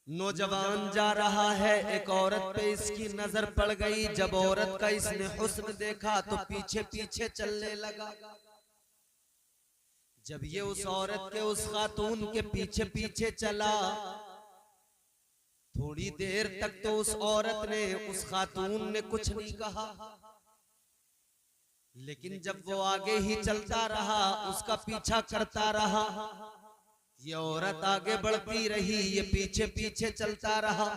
नौजवान जा रहा है, एक औरत पे इसकी नजर पड़ गई। जब औरत का इसने हुस्न देखा तो पीछे पीछे चलने लगा। जब ये उस औरत के, उस खातून के पीछे पीछे चला, थोड़ी देर तक तो उस औरत ने, उस खातून ने कुछ नहीं कहा, लेकिन जब वो आगे ही चलता रहा, उसका पीछा करता रहा, ये औरत आगे बढ़ती रही, ये पीछे पीछे चलता रहा।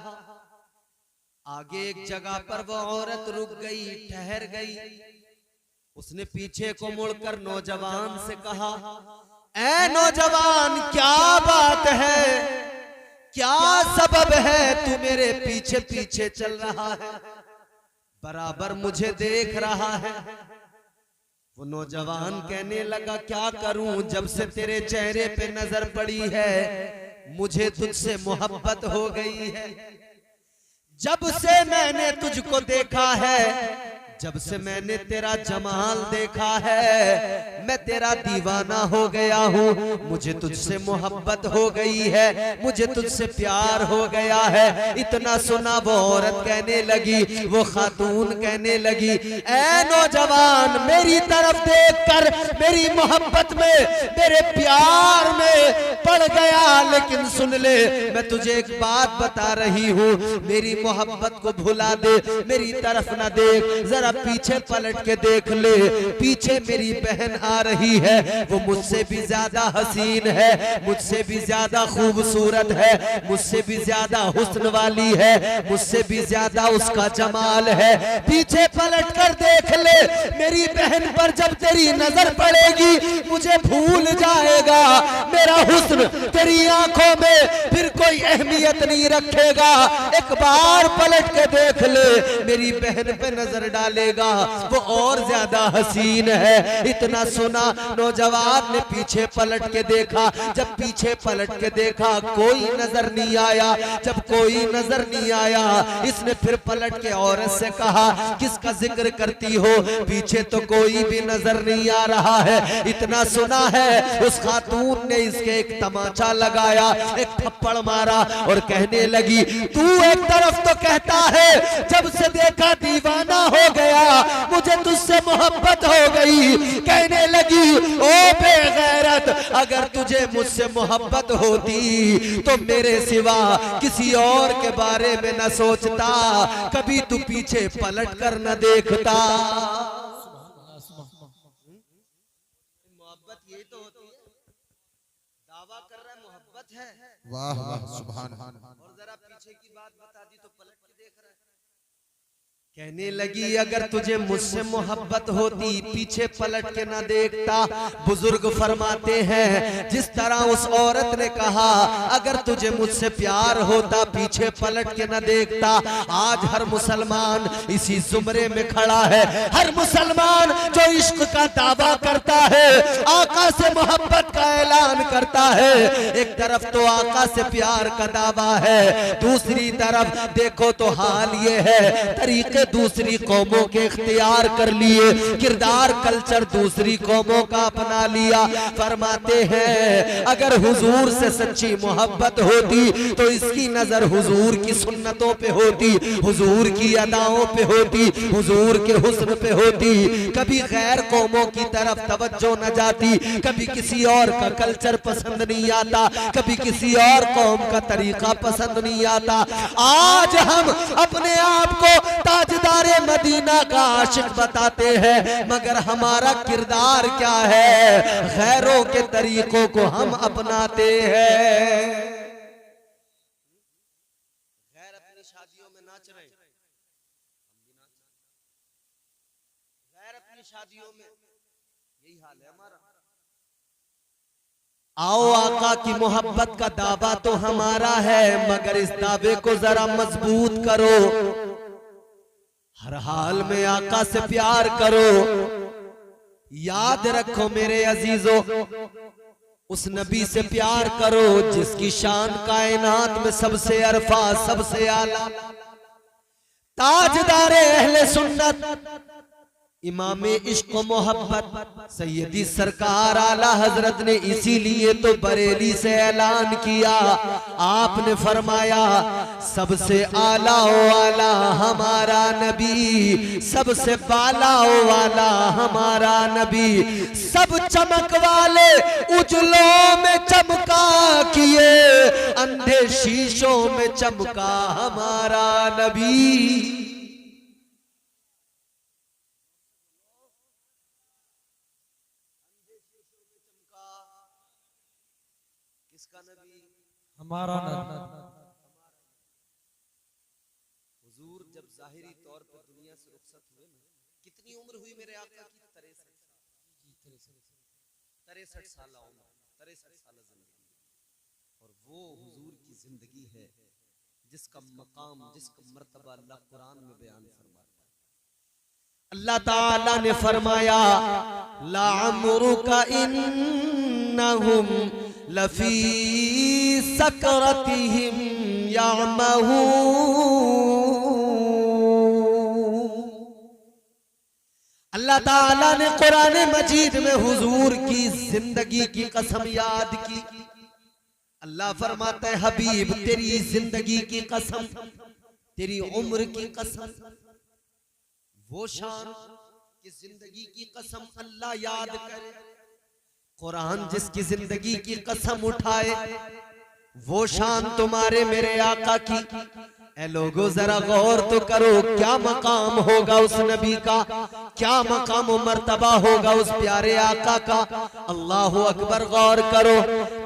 आगे एक जगह पर वो औरत रुक गई, ठहर गई। उसने पीछे को मुड़कर नौजवान से कहा, ऐ नौजवान, क्या बात है, क्या सबब है, तू मेरे पीछे पीछे चल रहा है, बराबर मुझे देख रहा है। वो नौजवान कहने लगा, क्या करूं, जब से तेरे चेहरे पे नजर पड़ी है मुझे तुझसे मोहब्बत हो गई है। जब से मैंने तुझको देखा है, जब से मैंने तेरा जमाल देखा है, मैं तेरा दीवाना हो गया हूँ। मुझे तुझसे मोहब्बत हो गई है, मुझे तुझसे प्यार हो गया है। इतना सुना वो औरत कहने लगी, वो खातून कहने लगी, ऐ नौजवान, मेरी तरफ देखकर मेरी मोहब्बत में, मेरे प्यार में पड़ गया, लेकिन सुन ले, मैं तुझे एक बात बता रही हूँ, मेरी मोहब्बत को भुला दे, मेरी तरफ न देख, जरा पीछे पलट के देख ले, पीछे मेरी बहन आ रही है। वो मुझसे भी ज्यादा हसीन है, मुझसे भी ज्यादा खूबसूरत है, मुझसे भी ज्यादा हुस्न वाली है, मुझसे भी ज्यादा उसका जमाल है। पीछे पलट कर देख ले, मेरी बहन पर जब तेरी नजर पड़ेगी मुझे भूल जाएगा, मेरा हुस्न तेरी आंखों में फिर कोई अहमियत नहीं रखेगा। एक बार पलट के देख ले, मेरी बहन पे नजर डालेगा, वो और ज्यादा हसीन है। इतना सुना, नौजवान ने पीछे पलट के देखा। जब पीछे पलट के देखा कोई नजर नहीं आया, जब कोई नजर नहीं आया, इसने फिर पलट के औरत से कहा, किसका जिक्र करती हो, पीछे तो कोई भी नजर नहीं आ रहा है। इतना सुना है, उस खातून ने इसके एक तमाचा लगाया, एक थप्पड़ मारा और कहने लगी, तू एक तरफ तो कहता है जब से देखा दीवाना हो गया, मुझे तुझसे मोहब्बत हो गई, कहने लगी, ओ बेगैरत, अगर तुझे मुझसे मोहब्बत होती तो मेरे सिवा किसी और के बारे में न सोचता, कभी तू पीछे पलट कर न देखता। मोहब्बत यही तो होती है, दावा कर रहा है मोहब्बत है, वाह वाह सुभान। और जरा पीछे की बात बता दी तो पलट के देख रहा है। कहने लगी, अगर तुझे मुझसे मोहब्बत होती पीछे पलट के ना देखता। बुजुर्ग फरमाते हैं, जिस तरह उस औरत ने कहा, अगर तुझे मुझसे प्यार होता पीछे पलट के ना देखता। आज हर मुसलमान इसी जुमरे में खड़ा है, हर मुसलमान जो इश्क का दावा करता है, आका से मोहब्बत का ऐलान करता है। एक तरफ तो आका से प्यार का दावा है, दूसरी तरफ देखो तो हाल ये है, तरीके दूसरी कौमों के इख्तियार कर लिए, किरदार कल्चर दूसरी कौमों का अपना लिया। फरमाते हैं, अगर हुजूर से सच्ची मोहब्बत होती तो इसकी नजर हुजूर की सुन्नतों पे होती, हुजूर की अदाओं पे होती, हुजूर के हुस्न पे होती, कभी गैर कौमों की तरफ तवज्जो न जाती, कभी किसी और का कल्चर पसंद नहीं आता, कभी किसी और कौम का तरीका पसंद नहीं आता। आज हम अपने आप को ताजदारे मदीना का आशिक बताते हैं, मगर हमारा किरदार क्या है, गैरों के तरीकों को हम अपनाते हैं। गैर अपनी शादियों में नाच रहे, गैर अपनी शादियों में यही हाल है हमारा। आओ आका की मोहब्बत का दावा तो हमारा है, मगर इस दावे को जरा मजबूत करो, हर हाल में आका से प्यार करो। याद रखो मेरे अजीजों, उस नबी से प्यार करो जिसकी शान कायनात में सबसे अरफा, सबसे आला, ताजदारे अहले सुन्नत, इमाम इश्क मोहब्बत सैयदी सरकार आला हजरत ने इसीलिए तो बरेली से ऐलान किया। आपने फरमाया सबसे आला ओ आला हमारा नबी, सबसे बाला ओ वाला हमारा नबी, सब चमक वाले उजलों में चमका किए, अंधे शीशों में चमका हमारा नबी। किसका नबी? हमारा नबी। हुजूर जब जाहिरी तौर पर दुनिया से रुखसत हुए ना, कितनी उम्र हुई मेरे आका की? 63 साल उम्र, 63 साल जिंदगी। और वो हुजूर की जिंदगी है जिसका मकाम, जिसका मर्तबा अल्लाह कुरान में बयान फरमाता है। अल्लाह ताला ने फरमाया लाअमरुका इन्नहुम लफी सकरतिहिम यामहून। अल्लाह ताला ने कुरान मजीद में हुजूर की जिंदगी की कसम याद की। अल्लाह फरमाता है हबीब तेरी जिंदगी की कसम, तेरी उम्र की कसम, वो शान कि जिंदगी की कसम अल्लाह याद करे। कुरान जिसकी जिंदगी की कसम उठाए वो शान तुम्हारे मेरे आका की। ऐ लोगों जरा गौर तो करो, क्या मकाम होगा उस नबी का, क्या मकाम मर्तबा होगा उस प्यारे आका का। अल्लाह अकबर, गौर करो।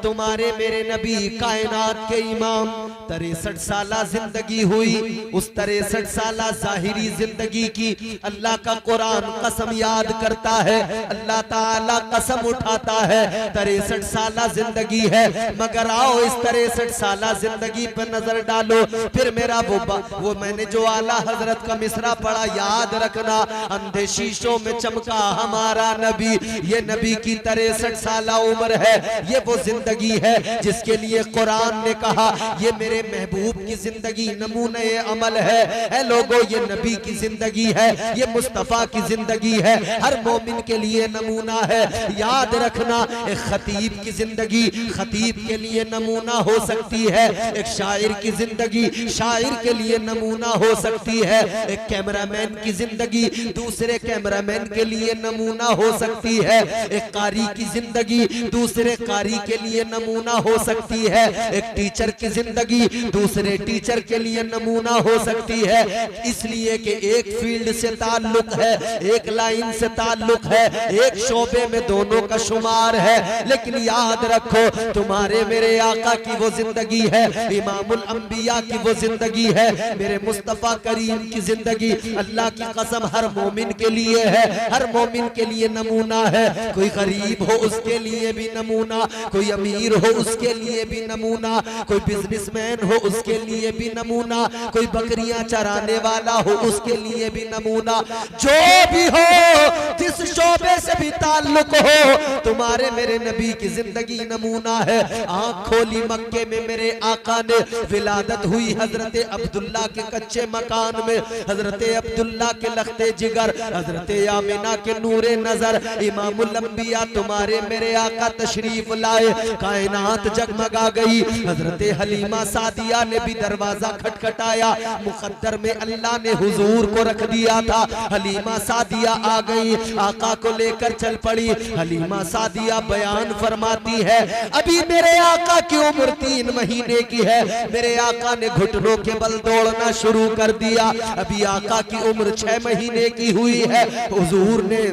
तुम्हारे मेरे नबी कायनात के इमाम 63 साला जिंदगी हुई, उस 63 साला जाहिरी जिंदगी की अल्लाह का कुरान कसम याद करता है। अल्लाह ताला कसम उठाता है 63 साला जिंदगी है, मगर आओ इस 63 साला जिंदगी पर नजर डालो। फिर मेरा वो मैंने जो आला हजरत का मिसरा पढ़ा याद रखना, अंधे शीशों में चमका हमारा नबी। ये नबी की 63 साला उम्र है, ये वो जिंदगी है जिसके लिए कुरान ने कहा ये मेरे महबूब की जिंदगी नमूने अमल है। ऐ लोगों ये नबी की जिंदगी है, ये मुस्तफा की जिंदगी है, हर मोमिन के लिए नमूना है। याद रखना एक खतीब की जिंदगी खतीब के लिए नमूना हो सकती है, एक शायर की जिंदगी शायर के लिए नमूना हो सकती है, एक कैमरामैन की जिंदगी दूसरे कैमरामैन के लिए नमूना हो सकती है, एक कारी की जिंदगी दूसरे कारी के लिए नमूना हो सकती है, एक टीचर की जिंदगी दूसरे टीचर के लिए नमूना हो सकती है। इसलिए कि एक फील्ड से ताल्लुक है, एक लाइन से ताल्लुक है, एक शोबे में दोनों का शुमार है। लेकिन याद रखो तुम्हारे मेरे आका की वो जिंदगी है, इमामुल अंबिया की वो जिंदगी है, मेरे मुस्तफा करीम की जिंदगी अल्लाह की कसम हर मोमिन के लिए है, हर मोमिन के लिए नमूना है। कोई गरीब हो उसके लिए भी नमूना, कोई अमीर हो उसके लिए भी नमूना, कोई बिजनेसमैन हो उसके लिए भी नमूना, कोई बकरियां चराने वाला हो उसके लिए भी नमूना। जो भी हो जिस शोबे से भी ताल्लुक हो तुम्हारे मेरे नबी की जिंदगी नमूना है। आंख खोली मक्के में मेरे आका ने, विलादत हुई हजरत अब्दुल्ला के कच्चे मकान में, हजरत अब्दुल्ला के लखते जिगर, हजरत आमिना के नूरे नजर, इमामुल अंबिया तुम्हारे मेरे आका तशरीफ लाए, कायनात जगमगा गई। हजरत हलीमा सादिया ने भी दरवाजा खटखटाया, मुकद्दर में अल्लाह ने हुजूर को रख दिया था। हलीमा सादिया आ गई, आका को लेकर चल पड़ी। हलीमा सादिया बयान फरमाती है अभी मेरे आका की उम्र 3 महीने की है, मेरे आका ने घुटनों के बल दौड़ना शुरू कर दिया। अभी आका की उम्र 6 महीने की हुई है, हुजूर ने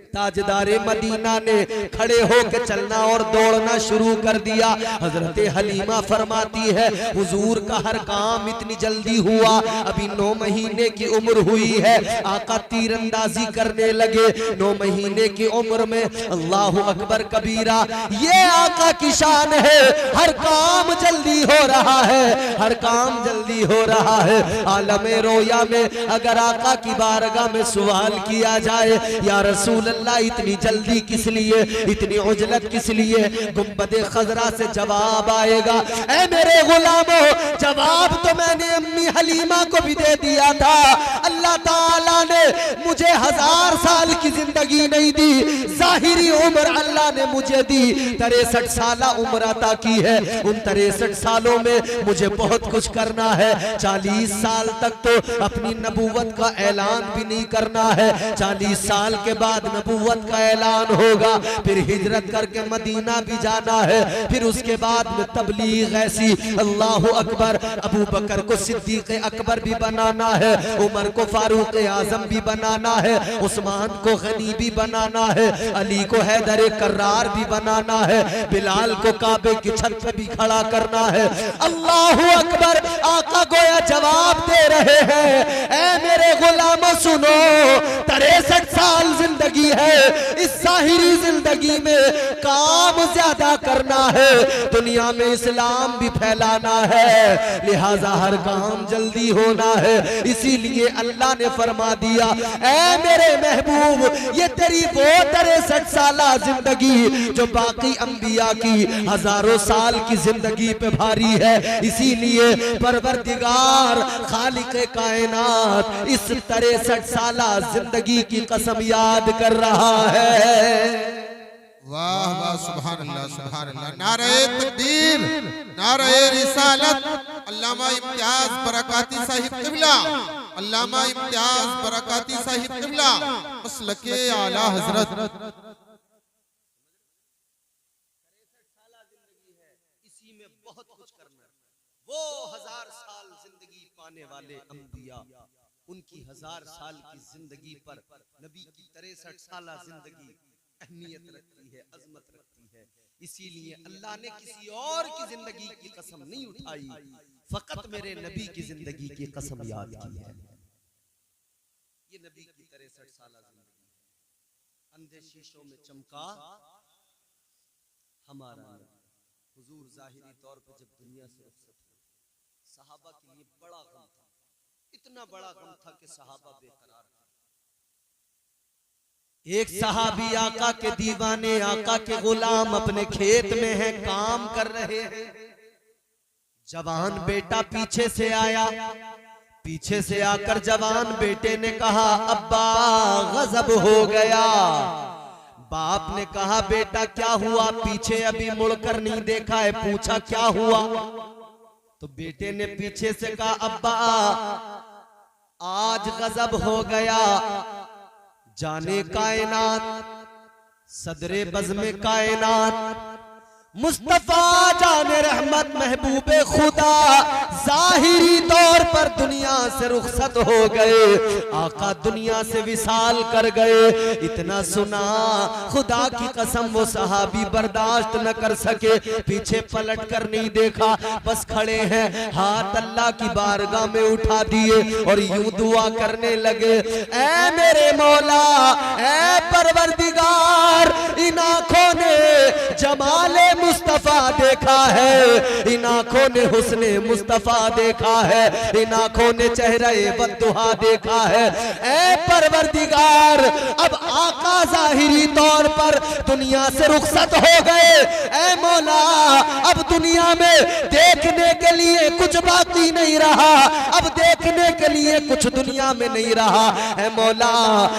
ताजदारे मदीना ने खड़े होकर चलना और दौड़ना शुरू कर दिया। हजरत हलीमा फरमाती है हुजूर का हर काम इतनी जल्दी हुआ, अभी 9 महीने की उम्र हुई है, आका तीरंदाजी करने लगे 9 महीने की उम्र में। अल्लाह अकबर कबीरा, ये आका की शान है, हर काम जल्दी हो रहा है, हर काम जल्दी हो रहा है। आलम रोया में अगर आका की बारगाह में सवाल किया जाए या रसूल अल्लाह इतनी जल्दी किस लिए, इतनी उजलत किस लिए, गुंबदे खजरा से जवाब आएगा ऐ मेरे गुलामों, जवाब तो मैंने अम्मी हलीमा को भी दे दिया था। अल्लाह अल्लाह ताला ने मुझे 1000 साल की जिंदगी नहीं दी, जाहिरी उम्र अल्लाह ने मुझे दी 63 साल उम्र अता की है। उन 63 सालों में मुझे बहुत कुछ करना है। 40 साल तक तो अपनी नबूवत का ऐलान भी नहीं करना है। 40 साल के बाद नबूवत का ऐलान होगा, फिर हिजरत करके मदीना भी जाना है, फिर उसके बाद में तबलीग ऐसी, अल्लाह अकबर, अबू बकर को सिद्दीक अकबर भी बनाना है, उमर को फारूक आजम भी बनाना है, उस्मान को गनी भी बनाना है, अली को हैदर कर्रार भी बनाना है, बिलाल को काबे की छत पे भी खड़ा करना है। अल्लाह अकबर। आका गोया जवाब दे रहे हैं, ऐ मेरे गुलामों सुनो, 63 साल जिंदगी है, इस जाहिरी जिंदगी में काम ज्यादा करना है, दुनिया में इस्लाम भी फैलाना है, लिहाजा हर काम जल्दी होना है। इसीलिए अल्लाह ने फरमा दिया, ऐ मेरे महबूब, ये तेरी वो 63 साल जिंदगी जो बाकी अंबिया की हजारों साल की जिंदगी पे भारी है। इसीलिए परवरदिगार खालिक कायनात इस 63 साल जिंदगी की कसम याद कर रहा है। वाह वाह, सुभान अल्लाह, सुभान अल्लाह। नारे तकबीर, नारे रिसालत। अल्लामा इम्तियाज बरकाती साहिब किबला, अल्लामा इम्तियाज बरकाती साहिब किबला, मसलके आला हजरत। इसी में बहुत कुछ करना है। वो 1000 साल जिंदगी पाने वाले अंबिया, उनकी 1000 साल की जिंदगी पर नबी की 63 साल जिंदगी अहमियत रखती है, अजमत रखती है। इसीलिए अल्लाह ने किसी और की जिंदगी की कसम नहीं उठाई, फकत मेरे नबी की जिंदगी की कसम याद की है। ये नबी की 63 साल जिंदगी, अंधे शीशों में चमका हमारा नबी। हुजूर जाहिरी तौर पर जब दुनिया से रुखसत हुए, सहाबा के लिए बड़ा गम था, इतना बड़ा गम था कि सहाबा बेकरार थे। एक सहाबी आका के दीवाने, आका के गुलाम अपने खेत में हैं, काम कर रहे हैं। जवान बेटा पीछे से आया, पीछे से आकर जवान बेटे ने कहा, अब्बा गजब हो गया। बाप ने कहा, बेटा क्या हुआ? पीछे अभी मुड़कर नहीं देखा है, पूछा क्या हुआ? तो बेटे ने पीछे से कहा, अब्बा आज गजब हो गया, जाने कायनात, सदरे बज़्म कायनात, मुस्तफा जाने रहमत महबूबे खुदा जाहिरी तौर पर दुनिया से रुखसत हो गए। आका दुनिया से विसाल कर गए। इतना सुना, खुदा की कसम वो सहाबी बर्दाश्त न कर सके, पीछे पलट कर नहीं देखा, बस खड़े हैं, हाथ अल्लाह की बारगाह में उठा दिए और यूं दुआ करने लगे, ऐ मेरे मौला, ऐ परवरदिगार, इन आंखों ने जमाले मुस्तफा देखा है, इन आंखों ने हुस्ने मुस्तफा देखा है, इन आंखों ने चेहरे बद्दुहा देखा है। ऐ परवरदिगार, अब आका जाहिरी तौर पर दुनिया से रुखसत हो गए। ऐ मौला, अब दुनिया में देखने के लिए कुछ बाकी नहीं रहा, अब देखने के लिए कुछ दुनिया में नहीं रहा। ऐ मौला,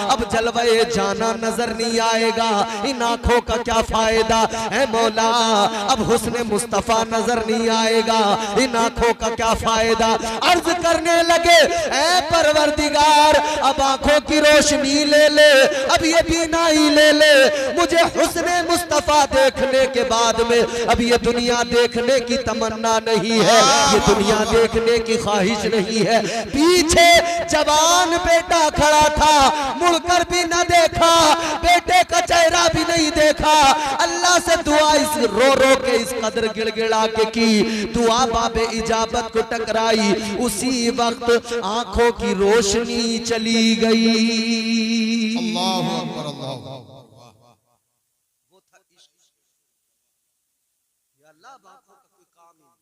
अब जलवे जाना नजर नहीं आएगा, इन आंखों का क्या फायदा? ऐ मौला, अब हुस्ने मुस्तफा नजर नहीं आएगा, इन आंखों का क्या फायदा? अर्ज करने लगे, ऐ परवरदिगार, अब आंखों की रोशनी ले ले, अब ये बीनाई ले ले, मुझे हुस्ने मुस्तफा देखने के बाद में अब ये दुनिया देखने की तमन्ना नहीं है, ये दुनिया देखने की ख्वाहिश नहीं है। पीछे जवान बेटा खड़ा था, मुड़कर भी न देखा, बेटे का चेहरा भी नहीं देखा। अल्लाह से दुआ इस रो रो के इस कदर गिड़गिड़ा के की, दुआ बाबे इजाबत को टकराई, उसी वक्त आंखों की रोशनी चली गई। अल्लाहु अकबर, अल्लाहु अकबर। वो था इश्क। या अल्लाह, आंखों का कोई काम ही नहीं।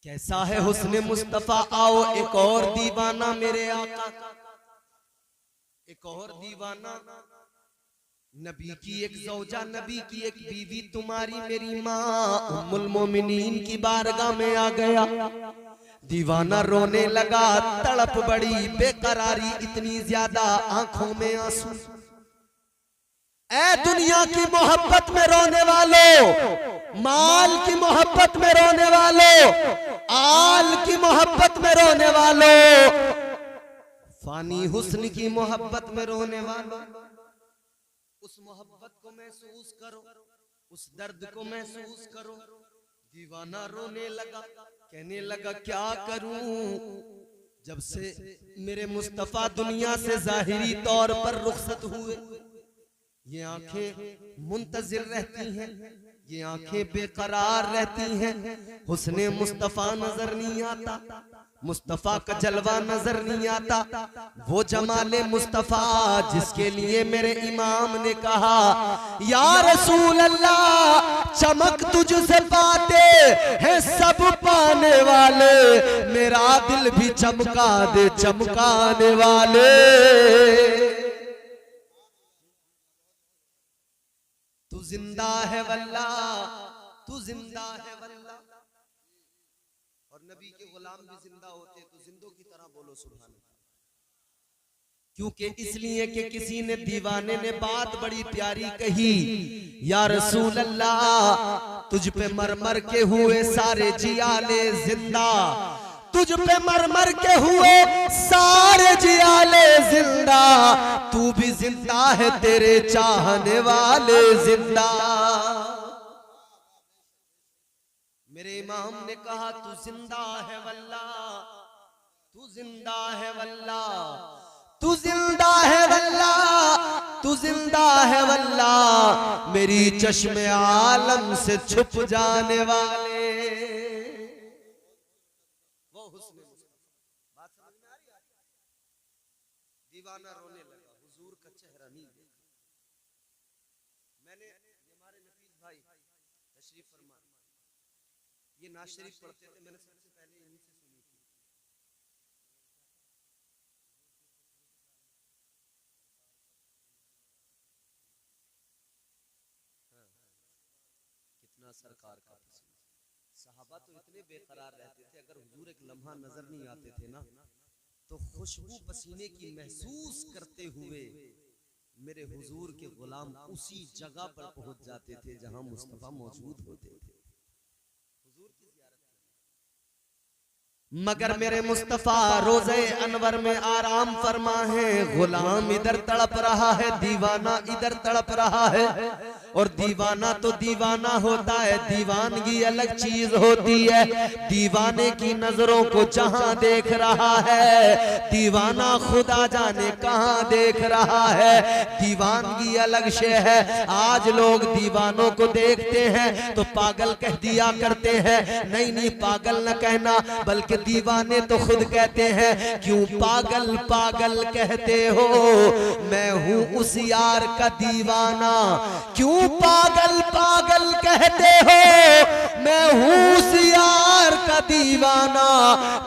कैसा है हुस्ने मुस्तफा? आओ एक और दीवाना मेरे आका का, एक और दीवाना, नबी की एक ज़ौजा, नबी की एक बीवी, तुम्हारी मेरी माँ उम्मुल मोमिनीन की बारगाह में आ गया। दीवाना रोने लगा, तड़प बड़ी, बेकरारी इतनी ज्यादा, आंखों में आंसू। ऐ दुनिया की मोहब्बत में रोने वालों, माल की मोहब्बत में रोने वालों, आल की मोहब्बत में रोने वालों, फानी हुस्न की मोहब्बत में रोने वालों, उस मोहब्बत को महसूस करो, उस दर्द को महसूस करो। दीवाना रोने लगा, कहने लगा क्या करूं, जब से मेरे मुस्तफा दुनिया से जाहिरी तौर पर रुखसत हुए, ये आंखें मुंतजिर रहती हैं, ये आंखें बेकरार रहती हैं, हुस्ने मुस्तफा नजर नहीं आता, मुस्तफा का जलवा नजर नहीं आता, वो जमाले मुस्तफा जिसके लिए मेरे इमाम ने कहा या रसूल अल्लाह चमक तुझसे पाते हैं सब पाने वाले, मेरा दिल भी चमका दे चमकाने वाले। तू जिंदा है वल्लाह, तू जिंदा है वल्लाह। और नबी के गुलाम भी जिंदा होते तो जिंदों की तरह बोलो सुभान अल्लाह। क्योंकि इसलिए कि किसी ने दीवाने ने बात बड़ी प्यारी कही, या रसूल अल्लाह तुझ पे मर मर के हुए सारे जियाले जिंदा, तुझ पे मर मर के हुए सारे जियाले जिंदा, तू भी जिंदा है तेरे चाहने वाले जिंदा। मेरे इमाम ने कहा तू जिंदा है वल्लाह, तू जिंदा है वल्लाह, तू जिंदा है वल्लाह, तू जिंदा है वल्लाह, मेरी चश्मे आलम से छुप जाने वाले। वो हुस्न बात समझ में आ रही है? दीवाना रोने लगा, हुजूर का चेहरा नहीं देखा। मैंने हमारे नफीस भाई तशरीफ फरमा, ये नाज शरीफ पढ़ते थे, मैंने सबसे पहले इन्हीं से सुनी थी। हाँ, कितना सरकार का पसीना। सहाबा तो इतने बेकरार रहते थे, अगर हुजूर एक लम्हा नजर नहीं आते थे ना, तो खुशबू पसीने की महसूस करते हुए मेरे हुजूर के गुलाम उसी जगह पर पहुंच जाते थे जहां मुस्तफा मौजूद होते थे। मगर मेरे मुस्तफा रोज़े अनवर में आराम फरमा है, गुलाम इधर तड़प रहा है, दीवाना इधर तड़प रहा है। और दीवाना तो दीवाना होता है, दीवानगी अलग चीज होती है। दीवाने की नजरों को जहां देख रहा है, दीवाना खुदा जाने कहां देख रहा है। दीवानगी अलग शे है। आज लोग दीवानों को देखते हैं तो पागल कह दिया करते हैं, नहीं नहीं पागल न कहना, बल्कि दीवाने तो खुद कहते हैं क्यों पागल पागल कहते हो, मैं हूं उस यार का दीवाना। क्यों पागल पागल कहते हो, मैं हूं उस यार का दीवाना।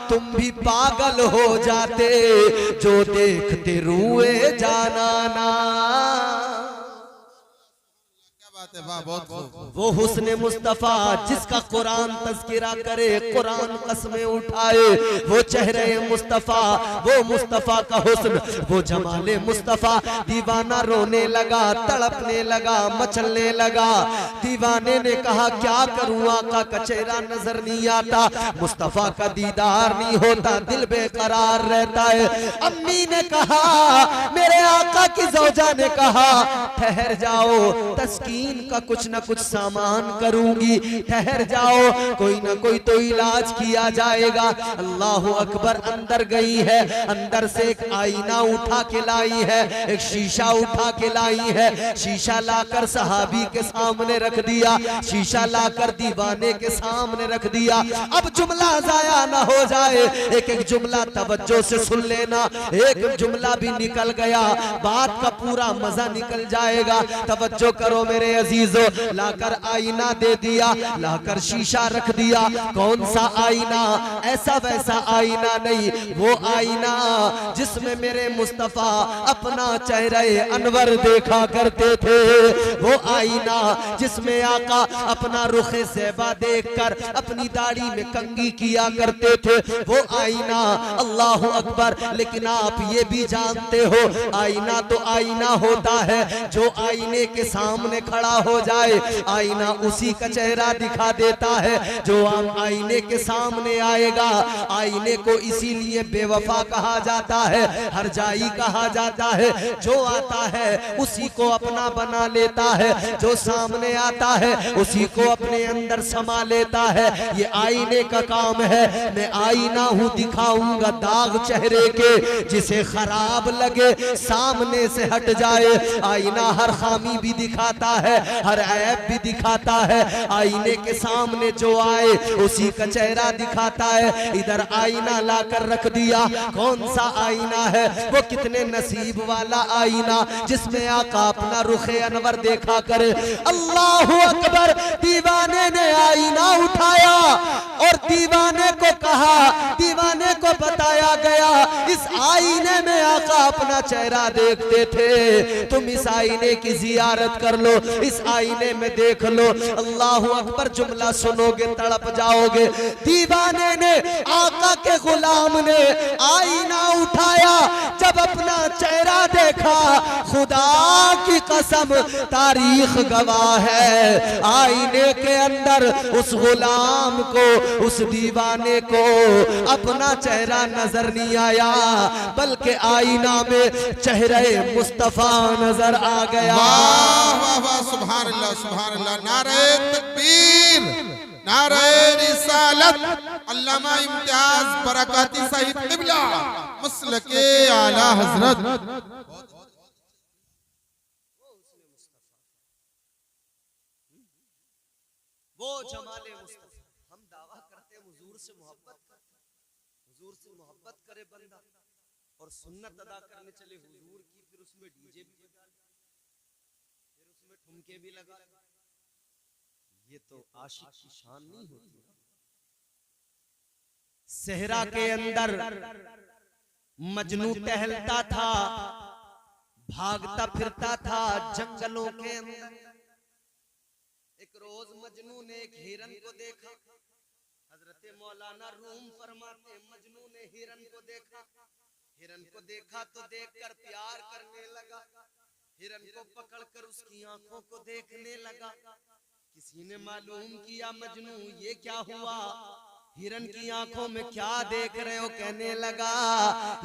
तुम भी पागल हो जाते जो देखते रुए जाना ना। वो हुस्ने मुस्तफा जिसका कुरान तज़किरा करे, कुरान कसमें उठाए, वो चेहरे मुस्तफा, वो मुस्तफा का हुस्न, वो जमाले मुस्तफा। दीवाना रोने लगा, तड़पने लगा, मचलने लगा। दीवाने ने कहा क्या करूं, आका का चेहरा नजर नहीं आता, मुस्तफा का दीदार नहीं होता, दिल बेकरार रहता है। अम्मी ने कहा, मेरे आका की ज़ौजा ने कहा ठहर जाओ, तस्कीन का कुछ ना कुछ सामान करूंगी, ठहर जाओ, कोई ना कोई तो इलाज किया जाएगा। अल्लाह अकबर। अंदर गई है, अंदर से एक आईना उठा के लाई है, एक शीशा उठा के लाई है। शीशा लाकर सहाबी के सामने रख दिया, शीशा लाकर दीवाने के सामने रख दिया। अब जुमला जाया ना हो जाए, एक एक जुमला तवज्जो से सुन लेना, एक जुमला भी निकल गया बात का पूरा मजा निकल जाएगा। तवज्जो करो मेरे अजीजो लाकर आईना दे दिया, लाकर शीशा रख दिया। कौन सा आईना? ऐसा वैसा आईना नहीं, वो आईना जिसमें मेरे मुस्तफा अपना चेहरे अनवर देखा करते थे, वो आईना जिसमें आका अपना रुखे ज़ेबा देखकर अपनी दाढ़ी में कंघी किया करते थे, वो आईना। अल्लाह अकबर। लेकिन आप ये भी जानते हो आईना तो आईना होता है, जो आईने के सामने खड़ा हो जाए आईना उसी का चेहरा दिखा देता है। जो आम आईने के सामने आएगा, आईने को इसीलिए बेवफा कहा जाता है, हरजाई कहा जाता है। जो आता है उसी को अपना बना लेता है, जो सामने आता है उसी को अपने अंदर समा लेता है। ये आईने का काम है। मैं आईना हूँ, दिखाऊंगा दाग चेहरे के, जिसे खराब लगे सामने से हट जाए। आईना हर खामी भी दिखाता है, हर ऐब भी दिखाता है। आईने के सामने जो आए उसी का चेहरा दिखाता है। इधर आईना लाकर रख दिया। कौन सा आईना है वो? कितने नसीब वाला आईना जिसमें आका अपना रुखे अनवर देखा करे। अल्लाहु अकबर। दीवाने ने आईना उठाया और दीवाने को कहा, दीवाने को बताया गया इस आईने में आका अपना चेहरा देखते थे, तुम इस आईने की जियारत कर लो, इस आईने में देख लो। अल्लाहु अकबर। जुमला सुनोगे तड़प जाओगे। दीवाने ने, आका के गुलाम ने आईना उठाया, जब अपना चेहरा देखा, खुदा की कसम तारीख गवाह है, आईने के अंदर उस गुलाम को, उस दीवाने को अपना चेहरा नजर नहीं आया, बल्कि आईना में चेहरे मुस्तफा नजर आ गया। वाह वाह वाह, सुभान अल्लाह सुभान अल्लाह। नारे तकबीर, नारे रिसालत। अल्लामा इम्तियाज बरकाती साहिब क़िबला मसलके आला हजरत। वो जमाले मुस्तफा। हम दावा करते हैं हुजूर से मोहब्बत करते, हुजूर से मोहब्बत करे बंदा और सुन्नत अदा करने चले हुजूर की, फिर उसमें डीजे भी बजा ले, फिर उसमें ठुमके भी लगा ले। ये तो आशिक की शान नहीं होती। सहरा के अंदर मजनू टहलता था, भागता फिरता था जंगलों के अंदर। एक रोज मजनू ने एक हिरन को देखा। हजरत मौलाना रूम फरमाते मजनू ने हिरन को देखा। हिरन को देखा तो देखकर प्यार करने लगा। हिरन को पकड़कर उसकी आंखों को देखने लगा। किसी ने मालूम किया मजनू ये क्या हुआ, हिरन की आंखों में क्या देख रहे हो? कहने लगा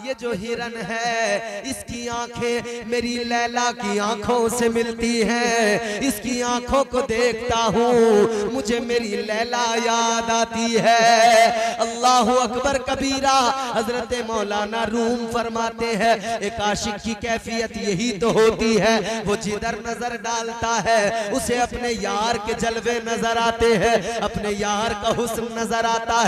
ये जो हिरन है इसकी आंखें मेरी लैला की आंखों से मिलती हैं, इसकी आंखों को देखता हूँ मुझे मेरी लैला याद आती है। अल्लाहु अकबर कबीरा। हजरत मौलाना रूम फरमाते हैं एक आशिक की कैफियत यही तो होती है, वो जिधर नजर डालता है उसे अपने यार के जलवे नजर आते हैं, अपने यार का हुस्न नजर आता है।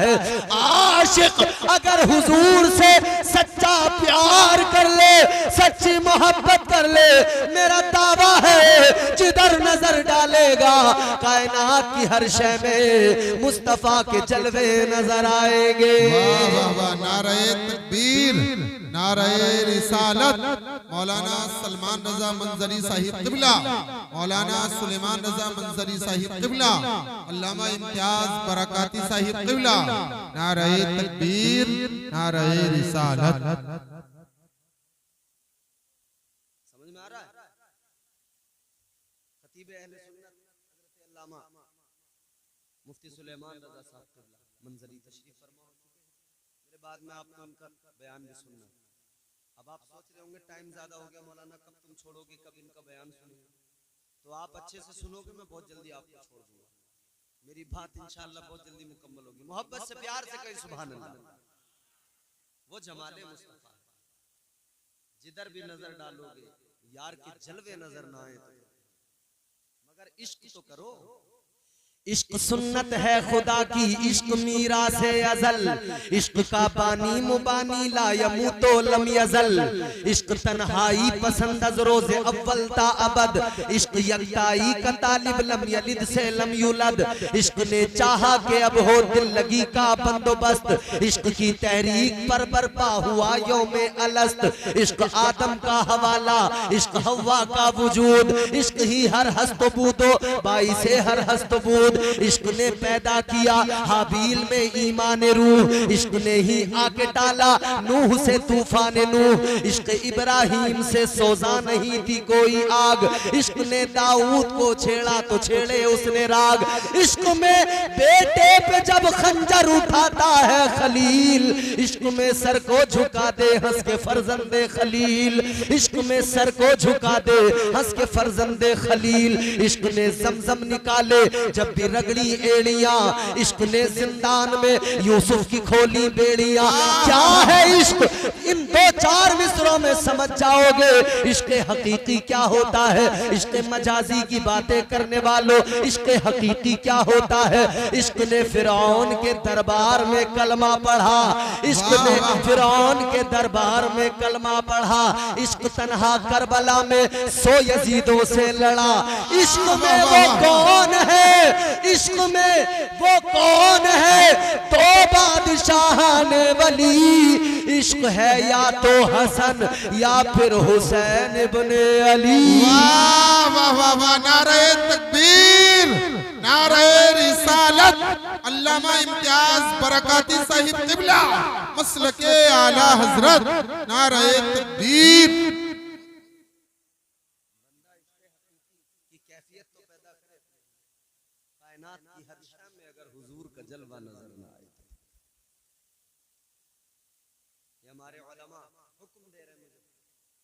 आशिक अगर हुजूर से सच्चा प्यार कर ले, सच्ची मोहब्बत कर ले, मेरा दावा है जिधर नजर डालेगा कायनात की हर शय में मुस्तफा के जलवे नजर आएंगे। वाह वाह वाह, नारे तकबीर, नारे रिसालत। मौलाना सलमान रजा मंजरी साहिब क़िबला, मौलाना सुलेमान रजा मंजरी साहिब क़िबला, अल्लामा इम्तियाज बरकाती साहिब क़िबला। नारे तकबीर, नारे रिसालत। समझ में आ रहा है? खतीब अहले सुन्नत हज़रत अल्लामा मुफ्ती सुलेमान रजा साहब क़िबला मंजरी तशरीफ फरमा हो चुके हैं। मेरे बाद में आपको उनका बयान भी सुनना। अब आप सोच रहे होंगे टाइम ज्यादा हो गया मौलाना, कब तुम छोड़ोगे, कब इनका बयान सुनोगे? तो आप अच्छे से सुनोगे, मैं बहुत जल्दी आपको छोड़ दूंगा। मेरी बात इंशाअल्लाह बहुत जल्दी मुकम्मल होगी। मोहब्बत से प्यार से कहीं सुभान अल्लाह। वो जमाले मुस्तफा जिधर भी नजर डालोगे यार के जलवे नजर ना आए तो, मगर इश्क तो करो। इश्क सुन्नत है खुदा की, इश्क मीरा से अजल, इश्क का बानी मुबानी ला यमूतो लम यजल, इश्क तन्हाई पसंद अज रोज़े अव्वल ता अबद, इश्क यकताई का तालिब लम यलिद से लम युलद, इश्क ने चाहा के अब हो दिल लगी का बंदोबस्त, इश्क की तहरीक पर बरपा हुआ यौमे अलस्त, इश्क आदम का हवाला, इश्क हवा का वजूद, इश्क ही हर हस्तबूदो बाई से हर हस्तबूद, इश्क ने पैदा किया हाबील में ईमान रूह, इश्क ने ही आके टाला नूह से तूफान नूह, इश्क इब्राहिम से सोजा नहीं थी कोई आग, इश्क ने दाऊद को छेड़ा तो छेड़े उसने राग, इश्क में बेटे पे जब खंजर उठाता है खलील, इश्क में सर को झुका दे हंस के फर्जंदे खलील, इश्क में सर को झुका दे हंस के फर्जंदे खलील, इश्क ने जमजम निकाले जब भी रगड़ी एड़ियां, इश्क ने जिंदान में यूसुफ की खोली बेड़ियां। क्या है इश्क, इन दो चार मिसरों में समझ जाओगे इश्क हकीकी क्या होता है। इश्क मजाजी की बातें करने वालों, इश्क हकीकी क्या होता है। इश्क ने फिरौन के दरबार में कलमा पढ़ा, इश्क ने फिरौन के दरबार में कलमा पढ़ा, इश्क तन्हा करबला में 100 यजीदों से लड़ा। इश्क में वो कौन है, इश्क में वो कौन है, तो बादशाह ने वली, इश्क है या तो हसन या फिर हुसैन इब्ने अली। वाह वाह वाह वाह, नारे तकबीर, नारे रिसालत, अल्लामा इम्तियाज बरकाती साहिब क़िबला मसलके आला हजरत, नारे तकबीर। की हर शाम में अगर हुजूर का जलवा नजर ना आए, ये हमारे उलमा हुक्म दे रहे हैं मुझे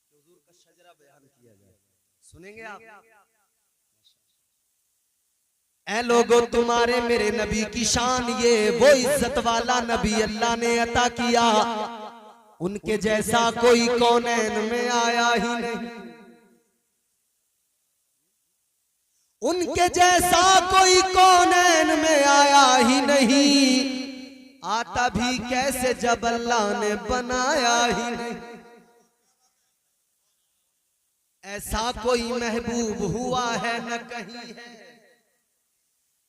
कि हुजूर का शजरा बयान किया जाए, सुनेंगे आप? ऐ लोगों, तुम्हारे मेरे नबी की शान ये, वो इज्जत वाला नबी अल्लाह ने अता किया, उनके जैसा कोई कौनैन में आया ही नहीं, उनके जैसा कोई कौनैन में आया ही नहीं, आता भी कैसे जब अल्लाह ने बनाया ही नहीं। ऐसा कोई महबूब हुआ है न कहीं है,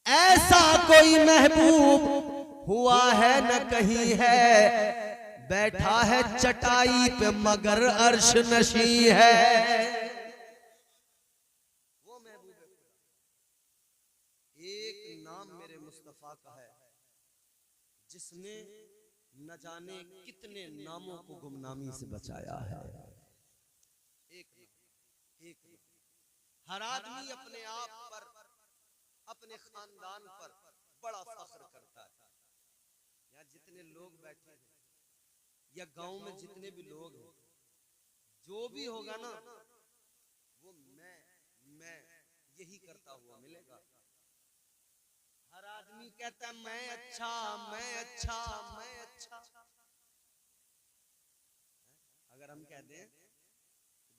ऐसा कोई महबूब हुआ है न कहीं है, बैठा है चटाई पे मगर अर्श नशी है। जिसने न जाने कितने नामों को गुमनामी से बचाया है। एक हर आदमी अपने आप पर, अपने खानदान पर बड़ा फख्र करता है। यहाँ जितने लोग बैठे हैं या गांव में जितने भी लोग हैं, जो भी होगा ना वो मैं यही करता हुआ मिलेगा। हर आदमी कहता है मैं अच्छा, मैं अच्छा, मैं अच्छा। अगर हम कहते हैं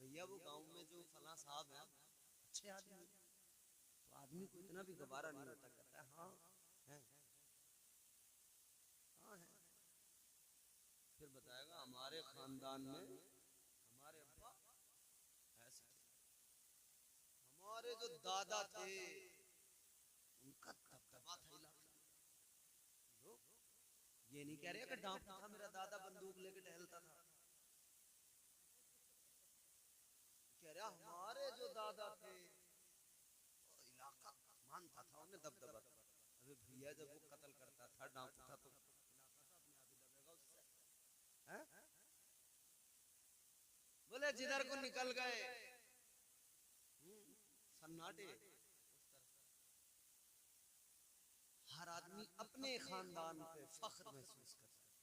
भैया वो गांव में जो फला साहब है अच्छे आदमी, तो आदमी को इतना भी गवारा नहीं होता, कहता है हाँ है, हाँ है। फिर बताएगा हमारे खानदान में हमारे अब्बा ऐसे, हमारे जो दादा थे उनका दबदबा था इलाके में। ये नहीं कह रहे कि डांपता था मेरा दादा बंदूक लेके टहलता था, कह रहा हमारे जो दादा थे इलाका मानता था, उन्हें दबदबा था। अबे भैया जब वो कत्ल करता था, डांपता था, तो इलाका तो अपने आप ही दबेगा उससे, हैं? बोले जिधर को निकल गए सन्नाटे। हर आदमी अपने खानदान पे फख्र महसूस करता है।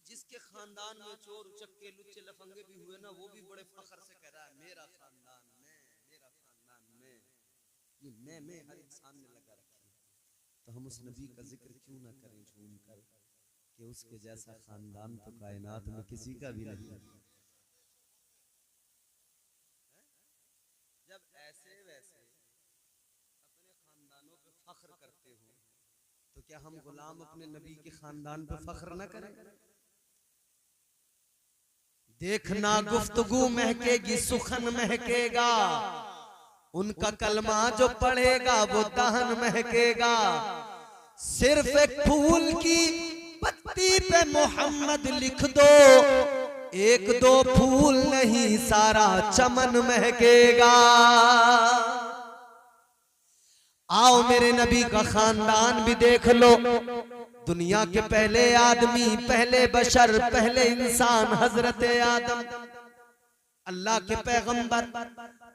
जिसके खानदान में चोर उचक्के लुच्चे लफंगे भी हुए ना, वो भी बड़े फख्र से कह रहा है मेरा खानदान में, मेरा खानदान में। ये मैं हर इंसान ने लगा रखी है, तो हम उस नबी का जिक्र क्यों ना करें झूम कर कि उसके जैसा खानदान तो कायनात में किसी का भी नहीं। जब ऐसे वैसे अपने खानदान क्या हम गुलाम अपने नबी के खानदान पे फख्र न करें? देखना गुफ्तगू महकेगी, सुखन महकेगा, उनका कलमा जो पढ़ेगा वो दहन महकेगा। सिर्फ एक फूल की पत्ती पे मोहम्मद लिख दो, एक दो फूल नहीं सारा चमन महकेगा। आओ मेरे नबी का खानदान भी देख लो। दुनिया के पहले आदमी, पहले बशर, पहले इंसान हजरत आदम, अल्लाह के पैगंबर,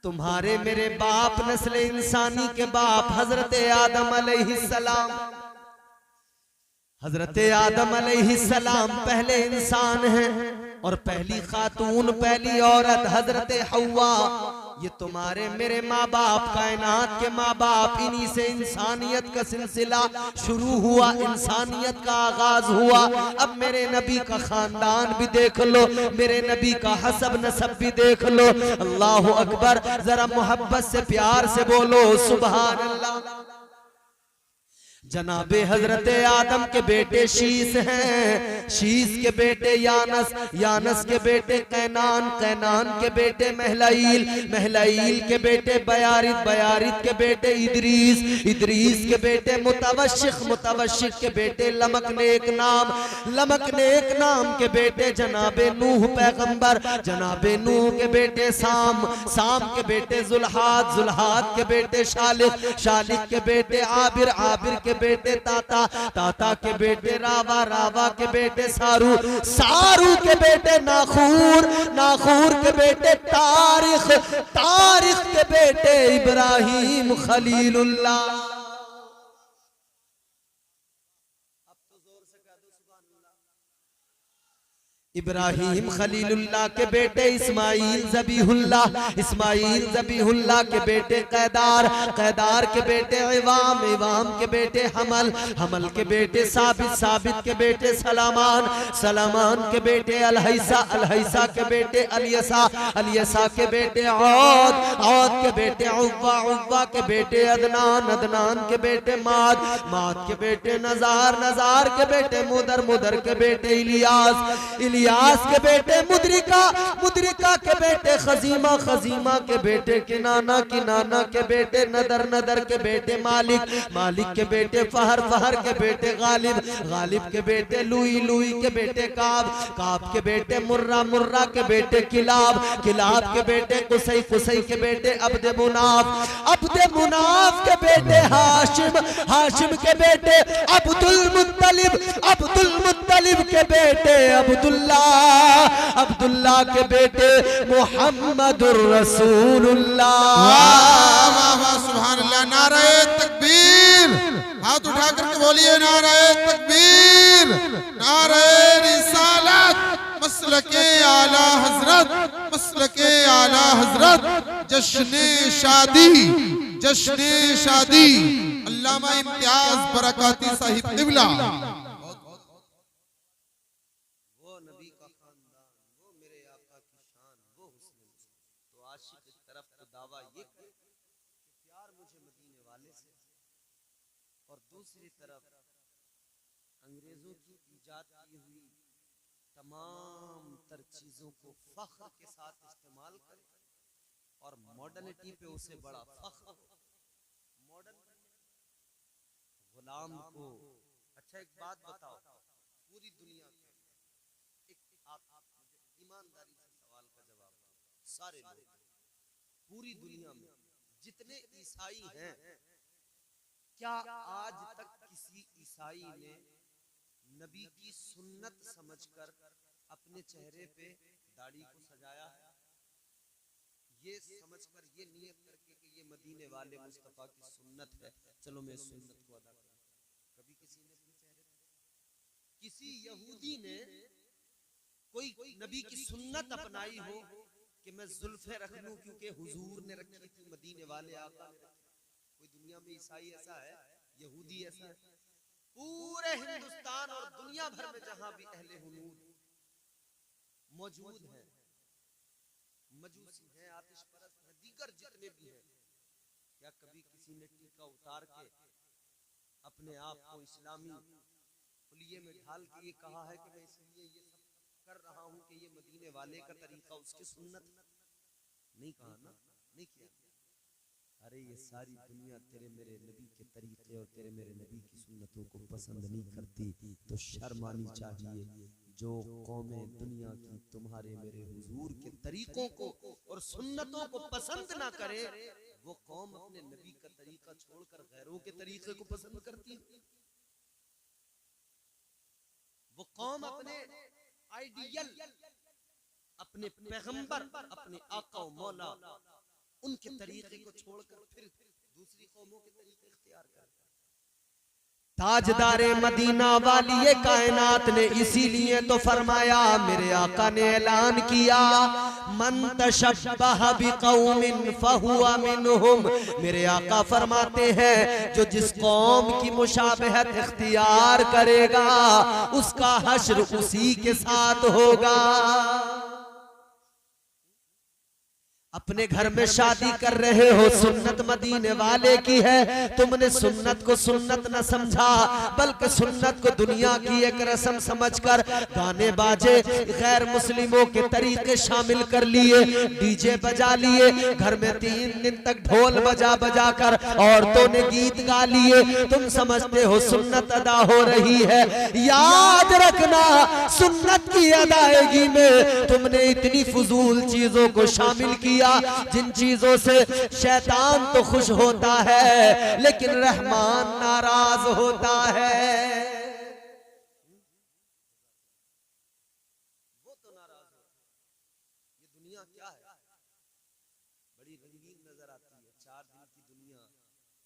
तुम्हारे मेरे बाप, नस्ल इंसानी के बाप हजरत आदम अलैहिस्सलाम। हजरत आदम अलैहिस्सलाम पहले इंसान हैं और पहली खातून, पहली औरत हजरत हव्वा। ये तुम्हारे मेरे माँ बाप, कायनात के माँ बाप, इन्हीं से इंसानियत का सिलसिला शुरू हुआ, इंसानियत का आगाज हुआ। अब मेरे नबी का खानदान भी देख लो, मेरे नबी का हसब नसब भी देख लो। अल्लाह अकबर, जरा मोहब्बत से प्यार से बोलो सुभान अल्लाह। जनाबे हजरत आदम के बेटे शीस हैं, शीस के बेटे यानस, यानस के बेटे कैनान, कैनान के बेटे महलाइल, महलाइल के बेटे बयारित, बयारित के बेटे इदरीस, इदरीस के बेटे मुतवश्शिक, मुतवश्शिक के बेटे लमकनेक नाम, लमकनेक नाम के बेटे जनाबे नूह पैगंबर, जनाबे नूह के बेटे साम, साम के बेटे जुल्हाद, जुल्हाद के बेटे शालिक, शालिक के बेटे आबिर, आबिर के बेटे ताता, ताता के बेटे रावा, रावा के बेटे सारू, सारू के बेटे नाखूर, नाखूर के बेटे तारिख, तारिख के बेटे इब्राहिम खलीलुल्लाह। इब्राहिम खलीलुल्लाह के बेटे इस्माइल ज़बीहुल्लाह, इस्माइल ज़बीहुल्लाह के बेटे कैदार, कैदार के बेटे इवाम, इवाम के बेटे हमल, हमल के बेटे साबित, साबित के बेटे सलामान, सलामान के बेटे अलहैसा, अलहैसा के बेटे अलियसा, अलियसा के बेटे औद, औद के बेटे उव्वा, उव्वा के बेटे अदनान, अदनान के बेटे माद, माद के बेटे नजार, नजार के बेटे मुदर, मुदर के बेटे इलियास, इलियास के बेटे मुद्रिका, मुद्रिका के बेटे खजीमा, खजीमा के बेटे किनाना, किनाना के बेटे नदर, नदर के बेटे मालिक, मालिक के बेटे फहर, फहर के बेटे गालिब, गालिब के बेटे लुई, लुई के बेटे काब, काब के बेटे मुर्रा, मुर्रा के बेटे किलाब, किलाब के बेटे कुसई, कुसई के बेटे अब्द मुनाफ, अब्द मुनाफ के बेटे हाशिम, हाशिम के बेटे अब्दुल मुत्तलिब, अब्दुल मुत्तलिब के बेटे अब्दुल्ला, अब्दुल्ला के बेटे मुहम्मदुर रसूलुल्लाह। वाह वाह वाह सुभान अल्लाह। नारे तकबीर, हाथ उठा करके बोलिए नारे तकबीर, नारे रिसालत, मसलके आला हजरत, मसलके आला हजरत, जश्ने शादी, जश्ने शादी अल्लामा इम्तियाज बरकाती साहिब क़िबला। और दूसरी तरफ अंग्रेजों की इजाद की हुई तमाम तर चीजों को फख्र के साथ इस्तेमाल करें और मॉडर्निटी पे उसे बड़ा फख्र, मॉडर्न गुलाम को। अच्छा एक बात बताओ, पूरी दुनिया में एक आप ईमानदारी से सवाल का जवाब दो। सारे लोग पूरी दुनिया में जितने ईसाई हैं, क्या आज तक किसी ईसाई ने नबी की सुन्नत समझकर अपने चेहरे पे दाढ़ी को सजाया है? ये समझकर, ये नियत करके कि ये मदीने वाले मुस्तफा की सुन्नत है, चलो मैं सुन्नत को अदा करूं। कभी किसी ने अपने चेहरे पे, किसी यहूदी ने कोई नबी की सुन्नत अपनाई हो कि मैं जुल्फे रख लूं क्योंकि हुजूर ने रखी थी, मदीने वाले आका ने रखी? कोई दुनिया में ईसाई ऐसा है, यहूदी ऐसा है? पूरे हिंदुस्तान और दुनिया भर में जहां भी अहले हुनूर मौजूद हैं, मजूसी हैं, आतिश परस्त हैं, दीगर जितने भी हैं, क्या कभी किसी ने टीका उतार के अपने आप को इस्लामी हुलिये में ढाल के ये कहा है कि मैं इसलिए ये सब कर रहा हूं कि ये मदीने वाले का तरीका, उसकी सुन्नत नहीं कहा ना, नहीं किया। अरे ये सारी दुनिया तेरे मेरे नबी के तरीके और तेरे मेरे नबी की सुन्नतों को पसंद नहीं करती, तो शर्म आनी चाहिए। जो कौमें दुनिया की तुम्हारे मेरे हुजूर के तरीकों को और सुन्नतों को पसंद ना करे, वो कौम अपने नबी का तरीका छोड़कर गैरों के तरीके को पसंद करती है। वो कौम अपने आइडियल, अपने पैगंबर, अपने आका और मौला, उनके तरीके को छोड़कर फिर दूसरी कौमों के तरीके इख्तियार करता है। ताजदारे मदीना वाली ये कायनात ने इसीलिए तो फरमाया, मेरे आका ने ऐलान किया, मन तशब्बह बिकौमिन फहुवा मिनहुम। मेरे आका फरमाते हैं, जो जिस कौम की मुशाबहत इख्तियार करेगा उसका हश्र उसी के साथ होगा। अपने घर में शादी कर रहे हो, सुन्नत मदीने वाले की है, तुमने सुन्नत को सुन्नत न समझा, बल्कि सुन्नत को दुनिया की एक रस्म समझकर गाने बाजे गैर मुस्लिमों के तरीके शामिल कर लिए, डीजे बजा लिए, घर में 3 दिन तक ढोल बजा बजा कर औरतों ने गीत गा लिए। तुम समझते हो सुन्नत अदा हो रही है। याद रखना, सुन्नत की अदायगी में तुमने इतनी फजूल चीजों को शामिल किया जिन चीजों से शैतान तो खुश होता है लेकिन रहमान नाराज होता है। वो तो नाराज हो। ये दुनिया क्या है, बड़ी रंगीन नजर आती है। 4 दिन की दुनिया,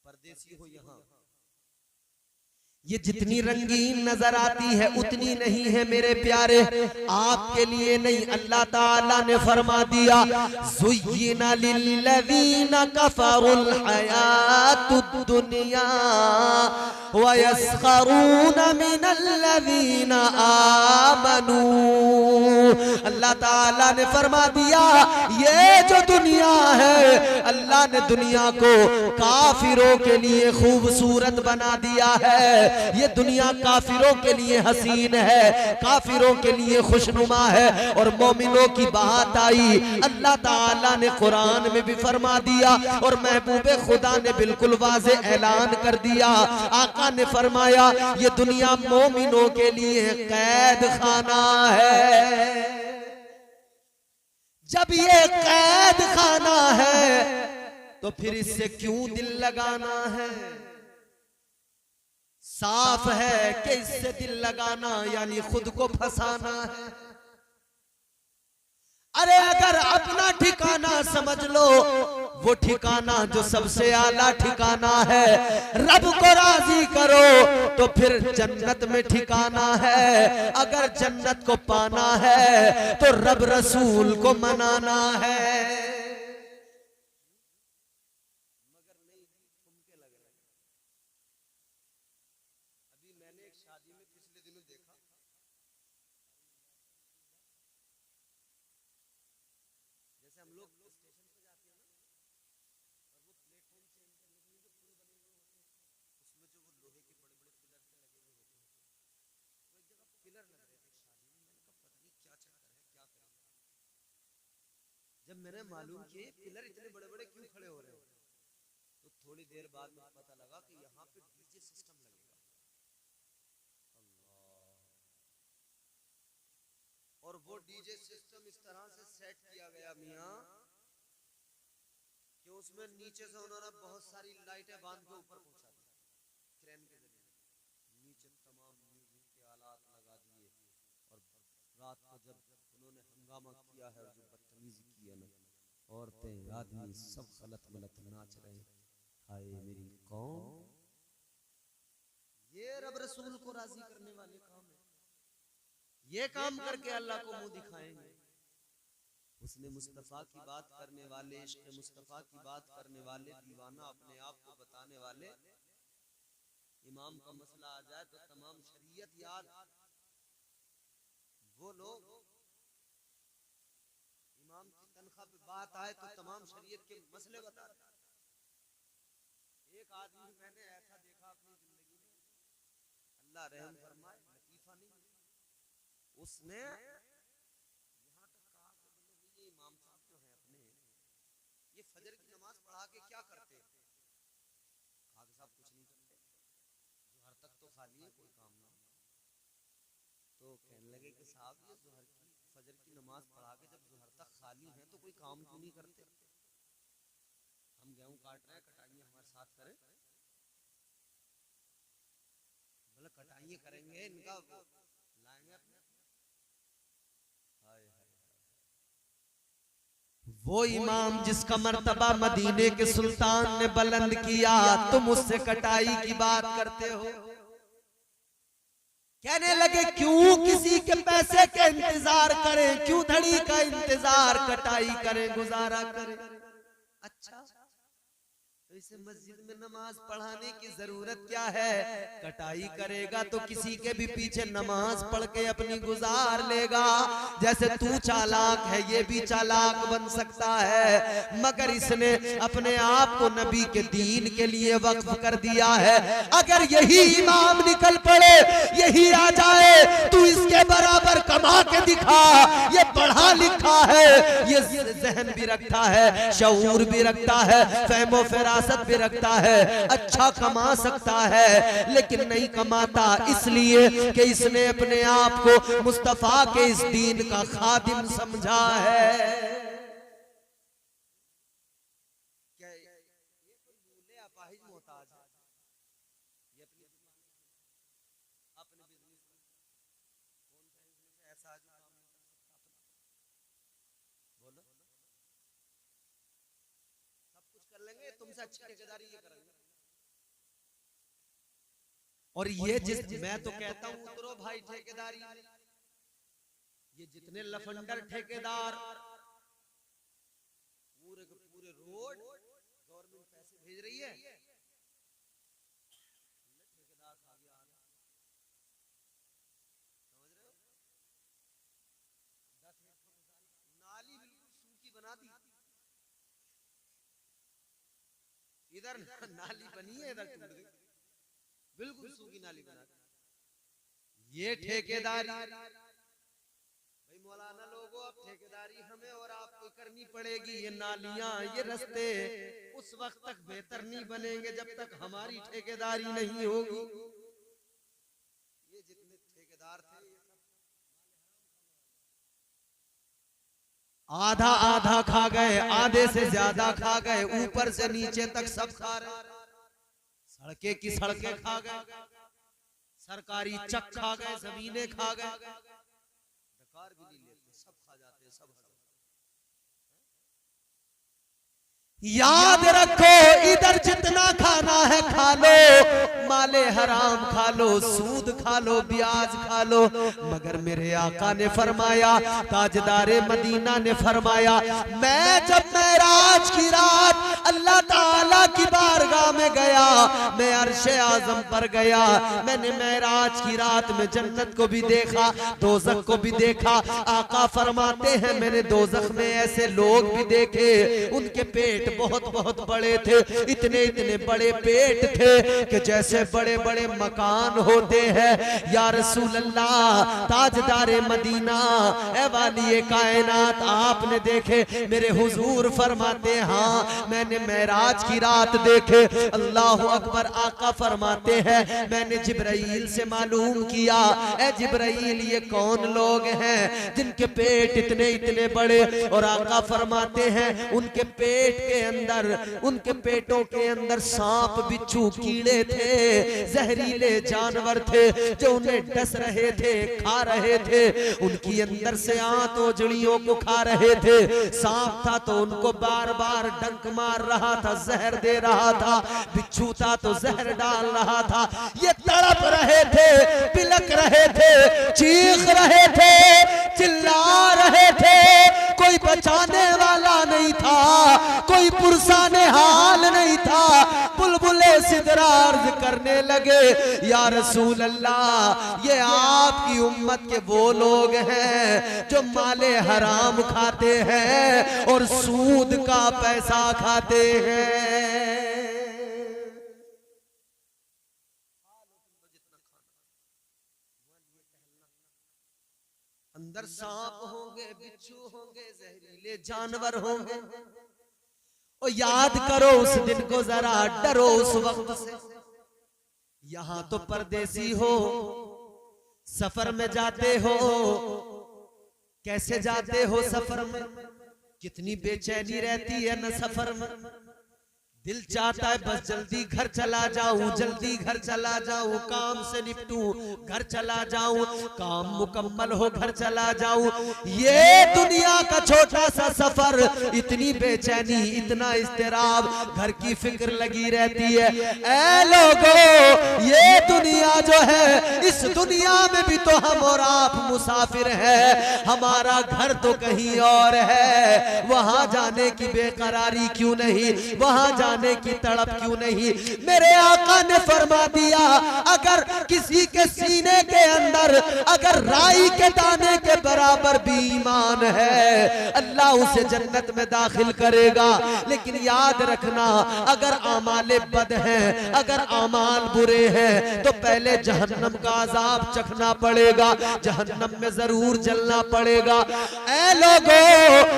परदेसी हो यहाँ, ये जितनी रंगीन नजर आती है उतनी नहीं है मेरे प्यारे। आपके लिए नहीं, अल्लाह ताला ने फरमा दिया, ज़ुय्यिना लिल्लज़ीना कफ़रुल हयातुद दुनिया व यस्खरूना मिनल्लज़ीना आमनू। अल्लाह ताला ने फरमा दिया, ये जो दुनिया है, अल्लाह ने दुनिया को काफिरों के लिए खूबसूरत बना दिया है। ये दुनिया काफिरों के लिए हसीन है, काफिरों के लिए खुशनुमा है। और मोमिनों की बात आई, अल्लाह ताला ने कुरान में भी फरमा दिया और महबूबे खुदा ने बिल्कुल वाज़े ऐलान कर दिया। आका ने फरमाया, ये दुनिया मोमिनों के लिए कैद खाना है। जब ये कैद खाना है तो फिर इससे क्यों दिल लगाना है? साफ है कि इससे दिल लगाना यानी खुद को फंसाना है। अरे अगर अपना ठिकाना समझ लो, वो ठिकाना जो सबसे आला ठिकाना है, रब को राजी करो तो फिर जन्नत में ठिकाना है। अगर जन्नत को पाना है तो रब रसूल को मनाना है। जब मैंने मालूम किया पिलर इतने बड़े बड़े क्यों खड़े हो रहे हैं, तो थोड़ी देर बाद मुझे पता लगा कि यहाँ पे डीजे सिस्टम लगेगा। अल्लाह। और वो डीजे सिस्टम इस तरह से सेट किया गया मियाँ कि उसमें नीचे से उन्होंने बहुत सारी लाइटें बांध के ऊपर पहुंचा दी क्रेन के जरिए। नीचे तमाम म्यूजिक के आलात लगा दिए और रात को जब उन्होंने हंगामा किया है, जो बदतमीजी की है ना, औरतें आदमी सब गलत गलत नाच रहे। हाय मेरी कौम, ये रब रसूल को राजी करने वाले काम है। ये काम करके अल्लाह को मुंह दिखाएंगे। उसने मुस्तफा की बात करने वाले, इश्क़ मुस्तफा की बात करने वाले, दीवाना अपने आप को बताने वाले, इमाम का मसला आ जाए तो तमाम शरीयत याद। वो लोग इमाम की तनख्वाह पे बात आए तो तमाम शरीयत के मसले बताते। एक आदमी मैंने ऐसा देखा अपनी जिंदगी में, अल्लाह रहम फरमाए, लतीफा नहीं उसने यहाँ तक कहा कि ये इमाम साहब जो है अपने, ये फजर की नमाज पढ़ा के क्या करते हैं? कहा कि साहब कुछ नहीं करते, जोहर तक तो खाली है, कोई काम ना। तो कहने लगे कि साहब ये जोहर की फजर की नमाज पढ़ा के जब जोहर तक खाली है तो कोई काम क्यों नहीं करते? हम गेहूं काट रहे हैं, कटाइयाँ हमारे साथ करें। बोले कटाइयाँ करेंगे, इनका लाएंगे अपने। हाय हाय, वो इमाम जिसका मर्तबा मदीने के सुल्तान ने बुलंद किया, तुम उससे कटाई की बात करते हो। कहने लगे क्यों किसी के पैसे के इंतजार करें, क्यों धड़ी का इंतजार, कटाई करें, गुजारा करें। अच्छा तो इसे मस्जिद में नमाज पढ़ाने की जरूरत क्या है? कटाई करेगा तो किसी के भी पीछे नमाज पढ़ के अपनी गुजार लेगा। जैसे तू चालाक है ये भी चालाक बन सकता है, मगर इसने अपने आप को नबी के दीन के लिए वक्फ कर दिया है। अगर यही इमाम निकल पड़े, यही आ जाए, तू इसके बराबर कमा के दिखा, ये पढ़ा लिखा है, ये जहन भी रखता है, शऊर भी रखता है, फहमो फिरासत भी रखता है, अच्छा कमा सकता है, लेकिन नहीं कमाता इसलिए कि इसने अपने आप को मुस्तफा के इस दीन का खादिम समझा है। क्या ये कोई भूले अपाहिज मोहताज है? ये अपने बिजनेस कौन सा बिजनेस ऐसा जो काम नहीं कर सकता? बोलो सब कुछ कर लेंगे, तुमसे अच्छी ठेकेदारी ये करेंगे। और ये जिस मैं तो कहता हूं उतरो भाई ठेकेदारी, ये जितने लफंडर ठेकेदार पूरे के पूरे रोड गवर्नमेंट पैसे भेज रही है, ठेकेदार खा गया, समझ रहे हो? 10 नाली बिल्कुल सूखी बना दी, इधर नाली बनी है, इधर टूट गई, बिल्कुल सूखी नाली बना दी। ये ठेकेदारी भाई मौलाना लोगों, अब ठेकेदारी हमें और आपको करनी पड़ेगी। ये नालियां, ये रास्ते उस वक्त तक बेहतर नहीं बनेंगे जब तक हमारी ठेकेदारी नहीं होगी। ये जितने ठेकेदार थे आधा आधा खा गए, आधे से ज्यादा खा गए, ऊपर से नीचे तक सब खा रहे। सड़कें की सड़कें खा गए, सरकारी चक खा गए, जमीनें खा गए, डकार भी नहीं लेते, सब खा जाते, सब। याद रखो इधर जितना खाना है खा लो, माले हराम खा लो, सूद खा लो, ब्याज खा लो, मगर मेरे आका ने फरमाया, ताजदारे मदीना ने फरमाया, मैं जब मेराज की रात अल्लाह ताला की बारगाह में गया, मैं अर्शे आजम पर गया, मैंने मेराज की रात में जन्नत को भी देखा, दोज़ख को भी देखा। आका फरमाते हैं मैंने दोज़ख में ऐसे लोग भी देखे, उनके पेट बहुत बहुत बड़े थे, इतने इतने बड़े पेट थे कि जैसे बड़े बड़े मकान होते हैं। या रसूल अल्लाह, ताजदारे मदीना, ए वाली कायनात, आपने देखे? मेरे हुजूर फरमाते हाँ मैंने मेराज की रात देखे। अल्लाह अकबर। आका फरमाते हैं मैंने जिब्राइल से मालूम किया, ए जिब्राइल ये कौन लोग हैं जिनके पेट इतने इतने बड़े? और आका फरमाते हैं उनके पेट के अंदर, उनके पेटों के अंदर सांप बिच्छू कीड़े थे, जहरीले जानवर थे जो उन्हें डस रहे थे, खा रहे थे, उनकी अंदर से आंत ओजड़ियों को खा रहे थे। सांप था तो उनको बार बार डंक मार रहा था, जहर दे रहा था, बिच्छू था तो जहर डाल रहा था। ये तड़प रहे थे, बिलक रहे थे, चीख रहे थे, चिल्ला रहे थे, कोई बचाने वाला नहीं था, कोई पुरसाने हाल नहीं था। बुलबुले सिदरा अर्ज करने लगे या रसूल अल्लाह, ये आपकी उम्मत के वो लोग हैं जो माले हराम खाते हैं और सूद का पैसा खाते हैं। अंदर सांप होंगे, बिच्छू होंगे, जहरीले जानवर होंगे। और याद करो उस दिन को जरा, डरो उस वक्त से। यहां तो परदेसी हो, सफर में जाते हो, कैसे जाते हो सफर में, कितनी बेचैनी रहती है न सफर में। दिल चाहता है बस जल्दी घर चला जाऊं, जल्दी घर चला जाऊं, काम से निपटूं, घर चला जाऊं, काम मुकम्मल हो घर चला जाऊं। ये दुनिया का छोटा सा सफर, इतनी बेचैनी, इतना इस्तिराब, घर की फिक्र लगी रहती है। ऐ लोगों, ये दुनिया जो है, इस दुनिया में भी तो हम और आप मुसाफिर हैं। हमारा घर तो कहीं और है, वहां जाने की बेकरारी क्यों नहीं, वहां जाने की तड़प क्यों नहीं। मेरे आका ने फरमा दिया, अगर किसी के सीने के अंदर अगर राई के दाने के बराबर भी ईमान है, अल्लाह उसे जन्नत में दाखिल करेगा। लेकिन याद रखना, अगर आमाले बद हैं, अगर आमाल बुरे हैं, तो पहले जहन्नम का अजाब चखना पड़ेगा, जहन्नम में जरूर जलना पड़ेगा। ऐ लोगों,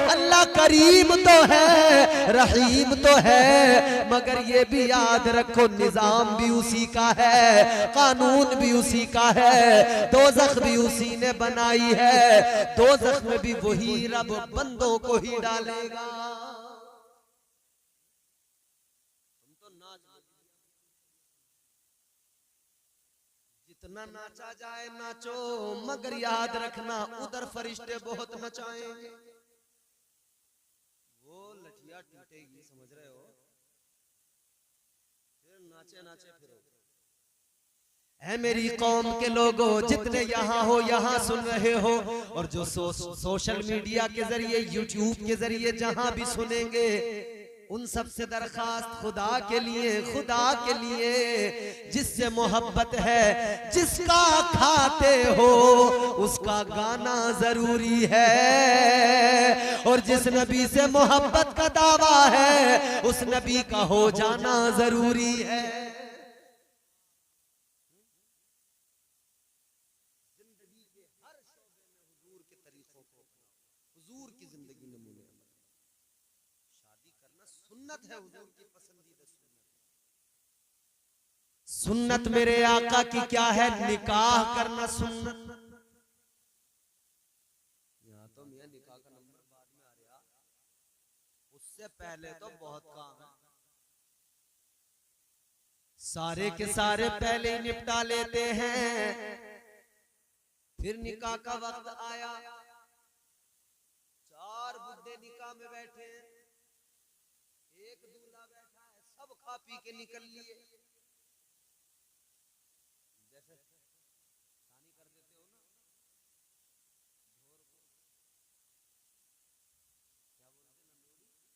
अल्लाह करीम तो है, रहीम तो है, मगर ये भी याद रखो निजाम भी उसी का है, कानून भी उसी का है, दोज़ख भी उसी ने बनाई है। दोज़ख में भी वही रब बंदों को ही डालेगा। तुम तो नाच, जितना नाचा जाए नाचो, मगर याद रखना उधर फरिश्ते बहुत नचाएंगे, वो लठिया टूटेगी, समझ रहे हो। नाचे नाचे फिरो। है मेरी कौम के लोगों, जितने यहाँ हो, यहाँ सुन रहे हो, और जो सोशल मीडिया के जरिए, यूट्यूब के जरिए जहां भी सुनेंगे, उन सब से दरखास्त, खुदा के लिए, खुदा के लिए, जिससे मोहब्बत है, जिसका खाते हो उसका गाना जरूरी है, और जिस नबी से मोहब्बत का दावा है, उस नबी का हो जाना जरूरी है। जिंदगी के हर शोबे में हुजूर के तरीकों को, हुजूर की जिंदगी नमूने, शादी करना सुन्नत है, हुजूर की पसंदीदा सुन्नत। सुन्नत मेरे आका की क्या है, निकाह करना सुन्नत। यहाँ तो मियां निकाह का नंबर बाद में आ रहा, उससे पहले तो बहुत काम है। सारे के सारे पहले ही निपटा लेते हैं, फिर निकाह का वक्त आया, 4 बुड्ढे निकाह में बैठे हैं, एक दूल्हा बैठा है, सब खा पी के निकल लिए। जैसे शादी कर देते हो ना, ढोर को क्या बोलते हैं,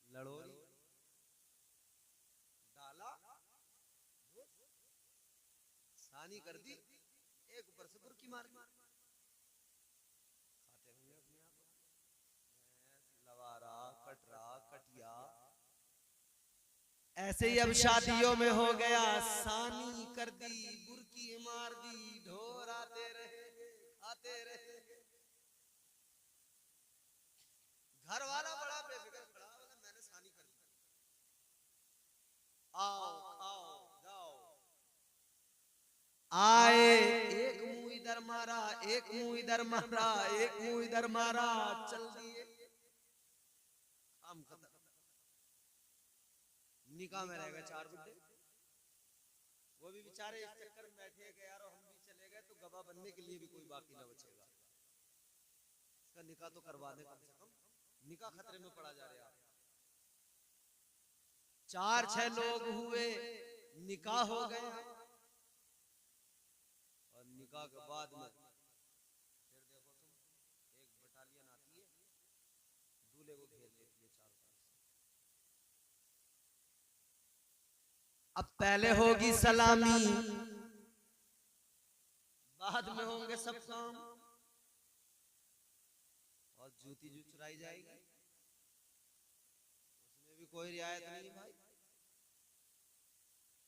लड़ोरी डाला, शादी कर दी, एक ऊपर से बुरकी मार खाते होंगे अपने आप, लवारा, कटरा, कटिया। ऐसे ही अब शादियों में हो गया, सानी कर दी, बुरकी मार दी, ढोर आते रहे, खाते रहे। घर वाला बड़ा बेफिक्र खड़ा, मैंने सानी कर दी, आओ खाओ जाओ। आए, एक मुंह इधर मारा, एक मुंह इधर मारा, एक मुंह इधर मारा, चल दिए, काम खत्म। निकाह में रह गए 4 बुड्ढे, वो भी बेचारे इस चक्कर में बैठे कि यार हम भी चले गए तो गवाह बनने के लिए भी कोई बाकी ना बचेगा, इसका निकाह तो करवा दे कम से कम। निकाह खतरे में पड़ा जा रहा है। 4-6 लोग हुए, निकाह हो गया, और निकाह के बाद में फिर देखो तुम, एक बटालियन आती है, दूल्हे को घेर लेती है चारों तरफ से। अब पहले होगी सलामी, बाद में होंगे सब काम, और जूती जो चुराई जाएगी उसमें भी कोई रियायत नहीं भाई।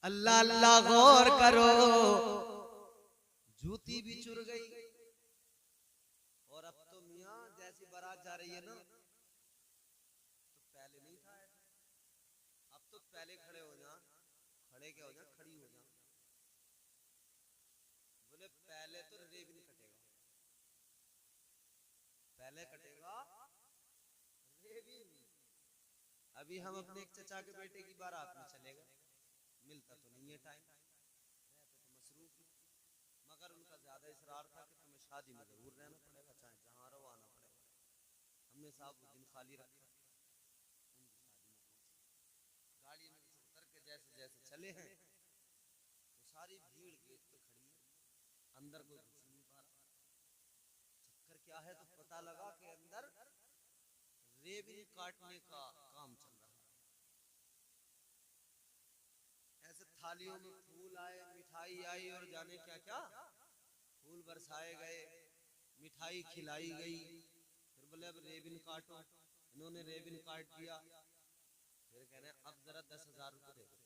अल्लाह अल्लाह गौर करो, जूती भी चुर गई, जैसी बारात जा रही है ना, तो पहले नहीं था ऐसा। अब तो पहले खड़े हो जा, खड़े क्या हो जा, खड़ी हो जा। बोले पहले तो रेबिन कटेगा, पहले कटेगा रेबिन। अभी हम अपने एक चचा के बेटे की बारात में चले गए, मिलता तो नहीं है टाइम, रहते तो मसरूफ ही, मगर उनका ज्यादा इसरार था कि तुम्हें शादी में जरूर रहना पड़ेगा, चाहे जहां रहो आना पड़ेगा। हमने साहब वो दिन खाली रखा, उनकी शादी में पहुंचे, गाड़ी में से उतर के जैसे जैसे चले हैं तो सारी भीड़ गेट पे खड़ी है, अंदर कोई घुस नहीं पा रहा। चक्कर क्या है, तो पता लगा कि अंदर रेबिन काटने का काम चल रहा है। ऐसे थालियों में फूल आए, मिठाई आई और जाने क्या क्या, फूल बरसाए गए, मिठाई खिलाई गई। फिर बोले अब रेबिन काटो, इन्होंने रेबिन काट दिया। फिर कह रहे अब जरा 10,000 रुपए दे दो।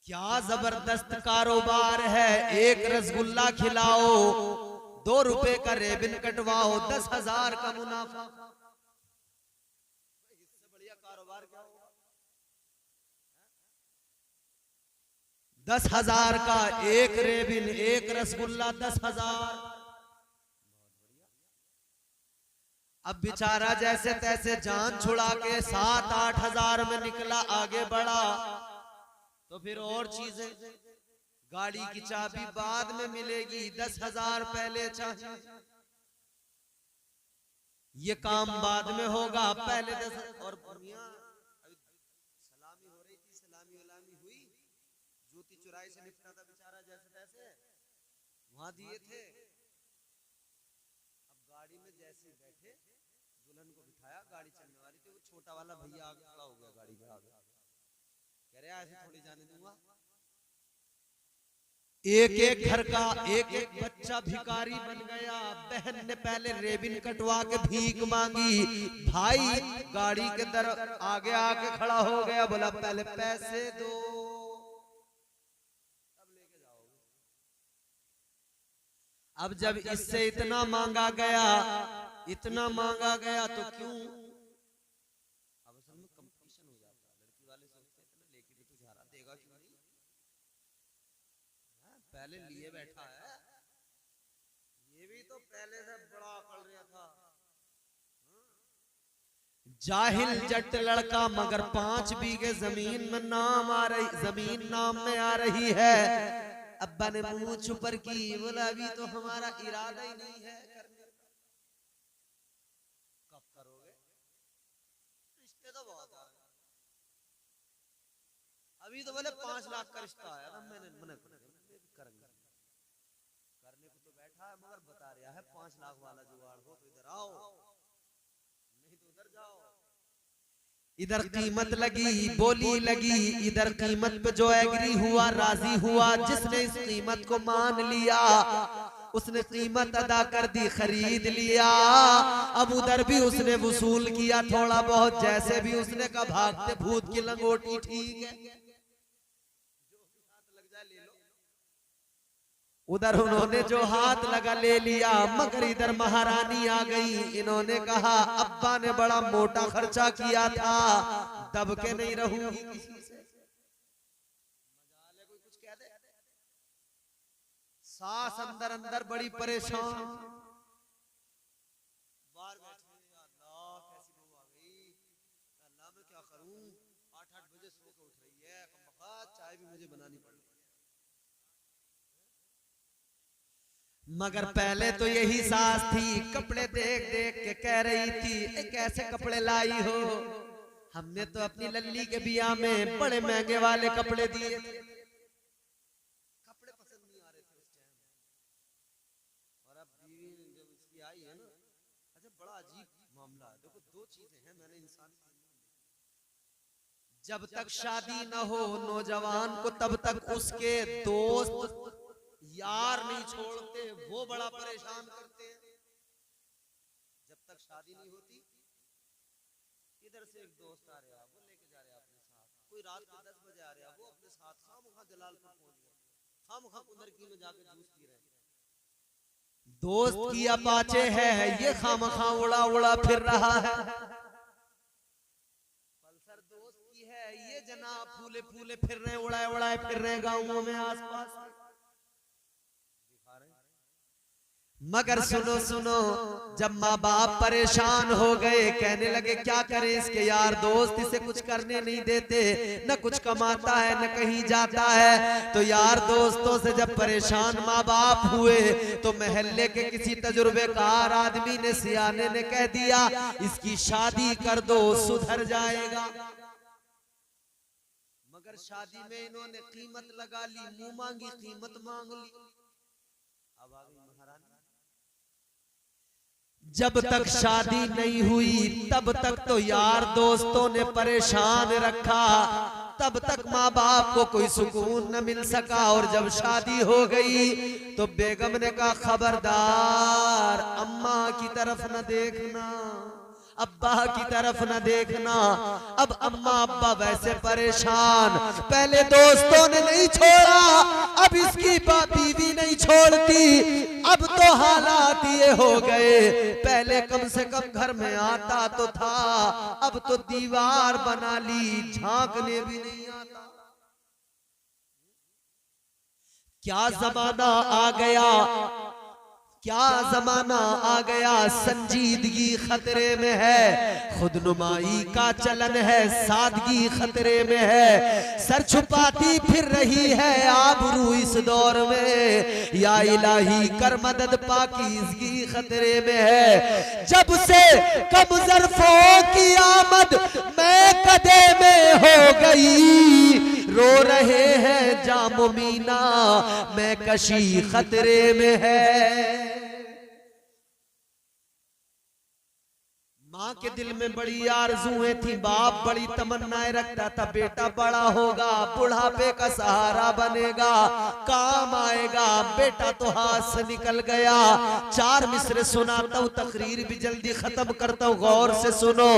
क्या जबरदस्त कारोबार है, एक रसगुल्ला खिलाओ, 2 रुपए का रेबिन कटवाओ, 10,000 का मुनाफा। इससे बढ़िया कारोबार क्या होगा? 10,000 का एक रेबिन, एक रसगुल्ला, 10,000। अब बेचारा जैसे तैसे जान छुड़ा के 7-8 हजार में निकला, आगे बढ़ा। तो फिर और चीजें, गाड़ी की चाबी बाद में मिलेगी, 10,000 पहले चाहिए, ये काम बाद में होगा, पहले 10। और सलामी हो रही थी, सलामी वलामी हुई, जूती चुराई से निपटा था बेचारा जैसे तैसे, वहां दिए थे। अब गाड़ी में जैसे बैठे, दुल्हन को बिठाया, गाड़ी चलने वाली थी, वो छोटा वाला भैया आगे खड़ा हो गया गाड़ी में आगे, कह रहे ऐसे थोड़ी जाने दूंगा। एक एक घर का एक एक बच्चा भिखारी बन गया। बहन ने पहले रेबिन कटवा के भीख मांगी, भाई गाड़ी के तरफ आगे आके खड़ा हो गया, बोला पहले पैसे दो तब लेके जाओगे। अब जब इससे इतना मांगा गया, इतना मांगा गया, तो क्यों, अब असल में कंपटीशन हो जाता है। लड़की वाले सोचते हैं लेके भी तो जा रहा, देगा क्यों नहीं, पहले लिए बैठा है, ये भी तो पहले से बड़ा कर रहा था। जाहिल जट लड़का, मगर 5 बीघे जमीन में नाम आ रही, जमीन नाम में आ रही है। अब्बा ने मुंह छुपर की, बोला अभी तो हमारा इरादा ही नहीं है करने का। कब करोगे, रिश्ते तो बहुत आ रहे, अभी तो बोले 5 लाख का रिश्ता आया था, मैंने मना कर दिया, करेंगे, करने को तो बैठा है, मगर बता रहा है 5 लाख वाला जुगाड़ हो तो इधर आओ, नहीं तो उधर जाओ। इधर कीमत लगी, बोली लगी, इधर कीमत पे जो एग्री हुआ, राजी हुआ, जिसने इस कीमत को मान लिया, उसने कीमत अदा कर दी, खरीद लिया। अब उधर भी उसने वसूल किया थोड़ा बहुत, जैसे भी उसने कहा भागते भूत की लंगोटी ठीक है, उधर उन्होंने जो हाथ लगा ले लिया। मगर इधर महारानी आ गई, इन्होंने कहा अब्बा ने बड़ा मोटा खर्चा किया था, दब के नहीं रहूंगी किसी से, कोई कुछ कह दे। सास अंदर अंदर बड़ी परेशान, बाहर बैठे, अल्लाह कैसी बहू आ गई, अल्लाह मैं क्या करूं, 8-8 बजे सो के उठ रही है, चाय भी मुझे बनानी पड़ी। मगर पहले तो यही सास थी, कपड़े देख देख के कह रही थी कैसे कपड़े लाई हो, हमने तो अपनी लल्ली के बियाह में बड़े महंगे वाले कपड़े दिए थे, कपड़े पसंद नहीं आ रहे थे उस टाइम। और अब बीवी जब उसकी आई है ना, अच्छा बड़ा अजीब मामला है। देखो 2 चीजें हैं, मैंने इंसान जब तक शादी न हो नौजवान को, तब तक उसके दोस्त यार नहीं छोड़ते, वो बड़ा परेशान करते हैं। जब तक शादी नहीं होती, इधर से एक दोस्त आ रहा, वो लेके जा रहा अपने साथ, कोई रात को 10 बजे आ रहा, वो अपने साथ खामखा जलालपुर पहुंच गए, खामखा कुंदरकी में जाके जूस पी रहे। दोस्त की अपाचे है, ये खामखा उड़ा उड़ा फिर रहा है। पल्सर दोस्त की है, ये जनाब फूले फूले फिर रहे, उड़ाए उड़ाए फिर रहे गांवों में आसपास। मगर सुनो सुनो, जब माँ बाप परेशान हो गए, कहने लगे क्या करें, इसके यार दोस्त इसे कुछ करने नहीं देते, न कुछ कमाता है न कहीं जाता है। तो यार दोस्तों से जब परेशान माँ बाप हुए, तो मोहल्ले के किसी तजुर्बेकार आदमी ने, सियाने ने कह दिया, इसकी शादी कर दो, सुधर जाएगा। मगर शादी में इन्होंने कीमत लगा ली, मुंह मांगी कीमत मांग ली। अब आ गई महारानी। जब तक शादी नहीं हुई तब तक तो यार दोस्तों ने परेशान रखा, तब तक माँ बाप को कोई सुकून न मिल सका। और जब शादी हो गई तो बेगम ने कहा, खबरदार अम्मा की तरफ न देखना, अब्बा की तरफ न देखना। अब अम्मा अब्बा वैसे परेशान, पहले दोस्तों ने नहीं छोड़ा, अब इसकी बीवी नहीं छोड़ती। अब तो हालात ये हो गए, पहले कम से कम घर में आता तो था, अब तो दीवार बना ली, झांकने भी नहीं आता। क्या जमाना आ गया, क्या जमाना आ गया। संजीदगी खतरे में है, खुदनुमाई का चलन है, सादगी खतरे में है, सर छुपाती फिर रही है आबरू इस दौर में। या इलाही कर मदद, पाकीज़गी खतरे में है। जब से कम ज़र्फ़ों की आमद मैं कदे में हो गई, रो रहे हैं जामो मीना, मैं कशी खतरे में है। माँ के दिल में बड़ी आरज़ुएं थी, बाप बड़ी तमन्नाएं रखता था, बेटा बड़ा होगा, बुढ़ापे का सहारा बनेगा, काम आएगा। बेटा तो हाथ से निकल गया। 4 मिसरे सुनाता हूँ, तकरीर भी जल्दी खत्म करता हूँ, गौर से सुनो।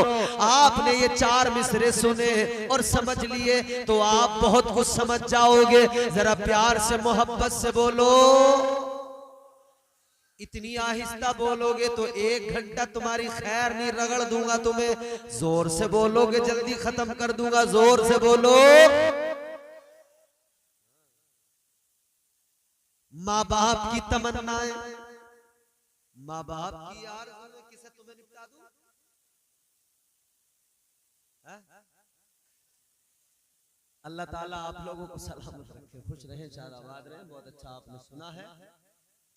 आपने ये 4 मिसरे सुने और समझ लिए तो आप बहुत कुछ समझ जाओगे। जरा प्यार से मोहब्बत से बोलो। इतनी आहिस्ता बोलोगे तो 1 घंटा तुम्हारी खैर नहीं, रगड़ दूंगा तुम्हें। जोर से बोलोगे जल्दी खत्म कर दूंगा, जोर से बोलो। माँ बाप की तमन्नाएं, माँ बाप की यार किसे तुम्हें निपटा दूं? अल्लाह ताला आप लोगों को सलामत रखे, खुश रहें, शादाबाद रहें। बहुत अच्छा आपने सुना है।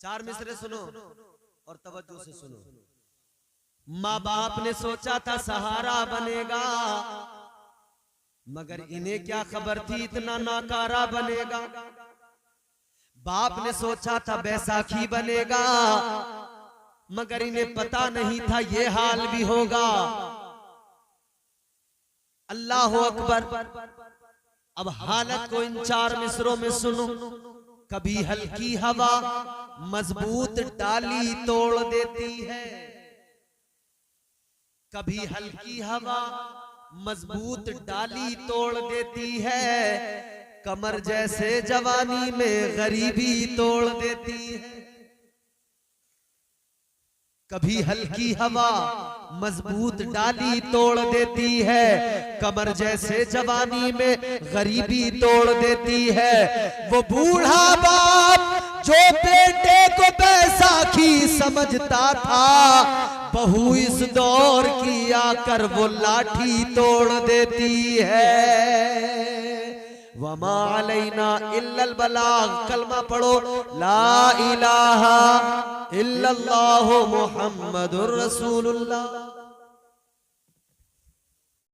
4 मिसरे सुनो और तवज्जो से सुनो। माँ बाप ने सोचा था सहारा बनेगा, मगर इन्हें क्या खबर थी इतना नाकारा बनेगा। बाप ने सोचा था बैसाखी बनेगा, मगर इन्हें पता नहीं था ये हाल भी होगा। अल्लाह अकबर। अब हालत को इन 4 मिसरों में सुनो। कभी हल्की हवा मजबूत डाली तोड़ देती है, कभी हल्की हवा मजबूत डाली तोड़ देती है, कमर जैसे जवानी में गरीबी तोड़ देती है। कभी हल्की हवा मजबूत डाली तोड़ देती है, कमर जैसे जवानी में गरीबी तोड़ देती है। वो बूढ़ा बाप जो बेटे को बैसाखी समझता था, बहू इस दौर की आकर वो लाठी तोड़ देती है। वमा अलैना इल्लल बलाग। कलमा पढ़ो, ला इलाहा इल्लल्लाहु मुहम्मदुर रसूलुल्लाह।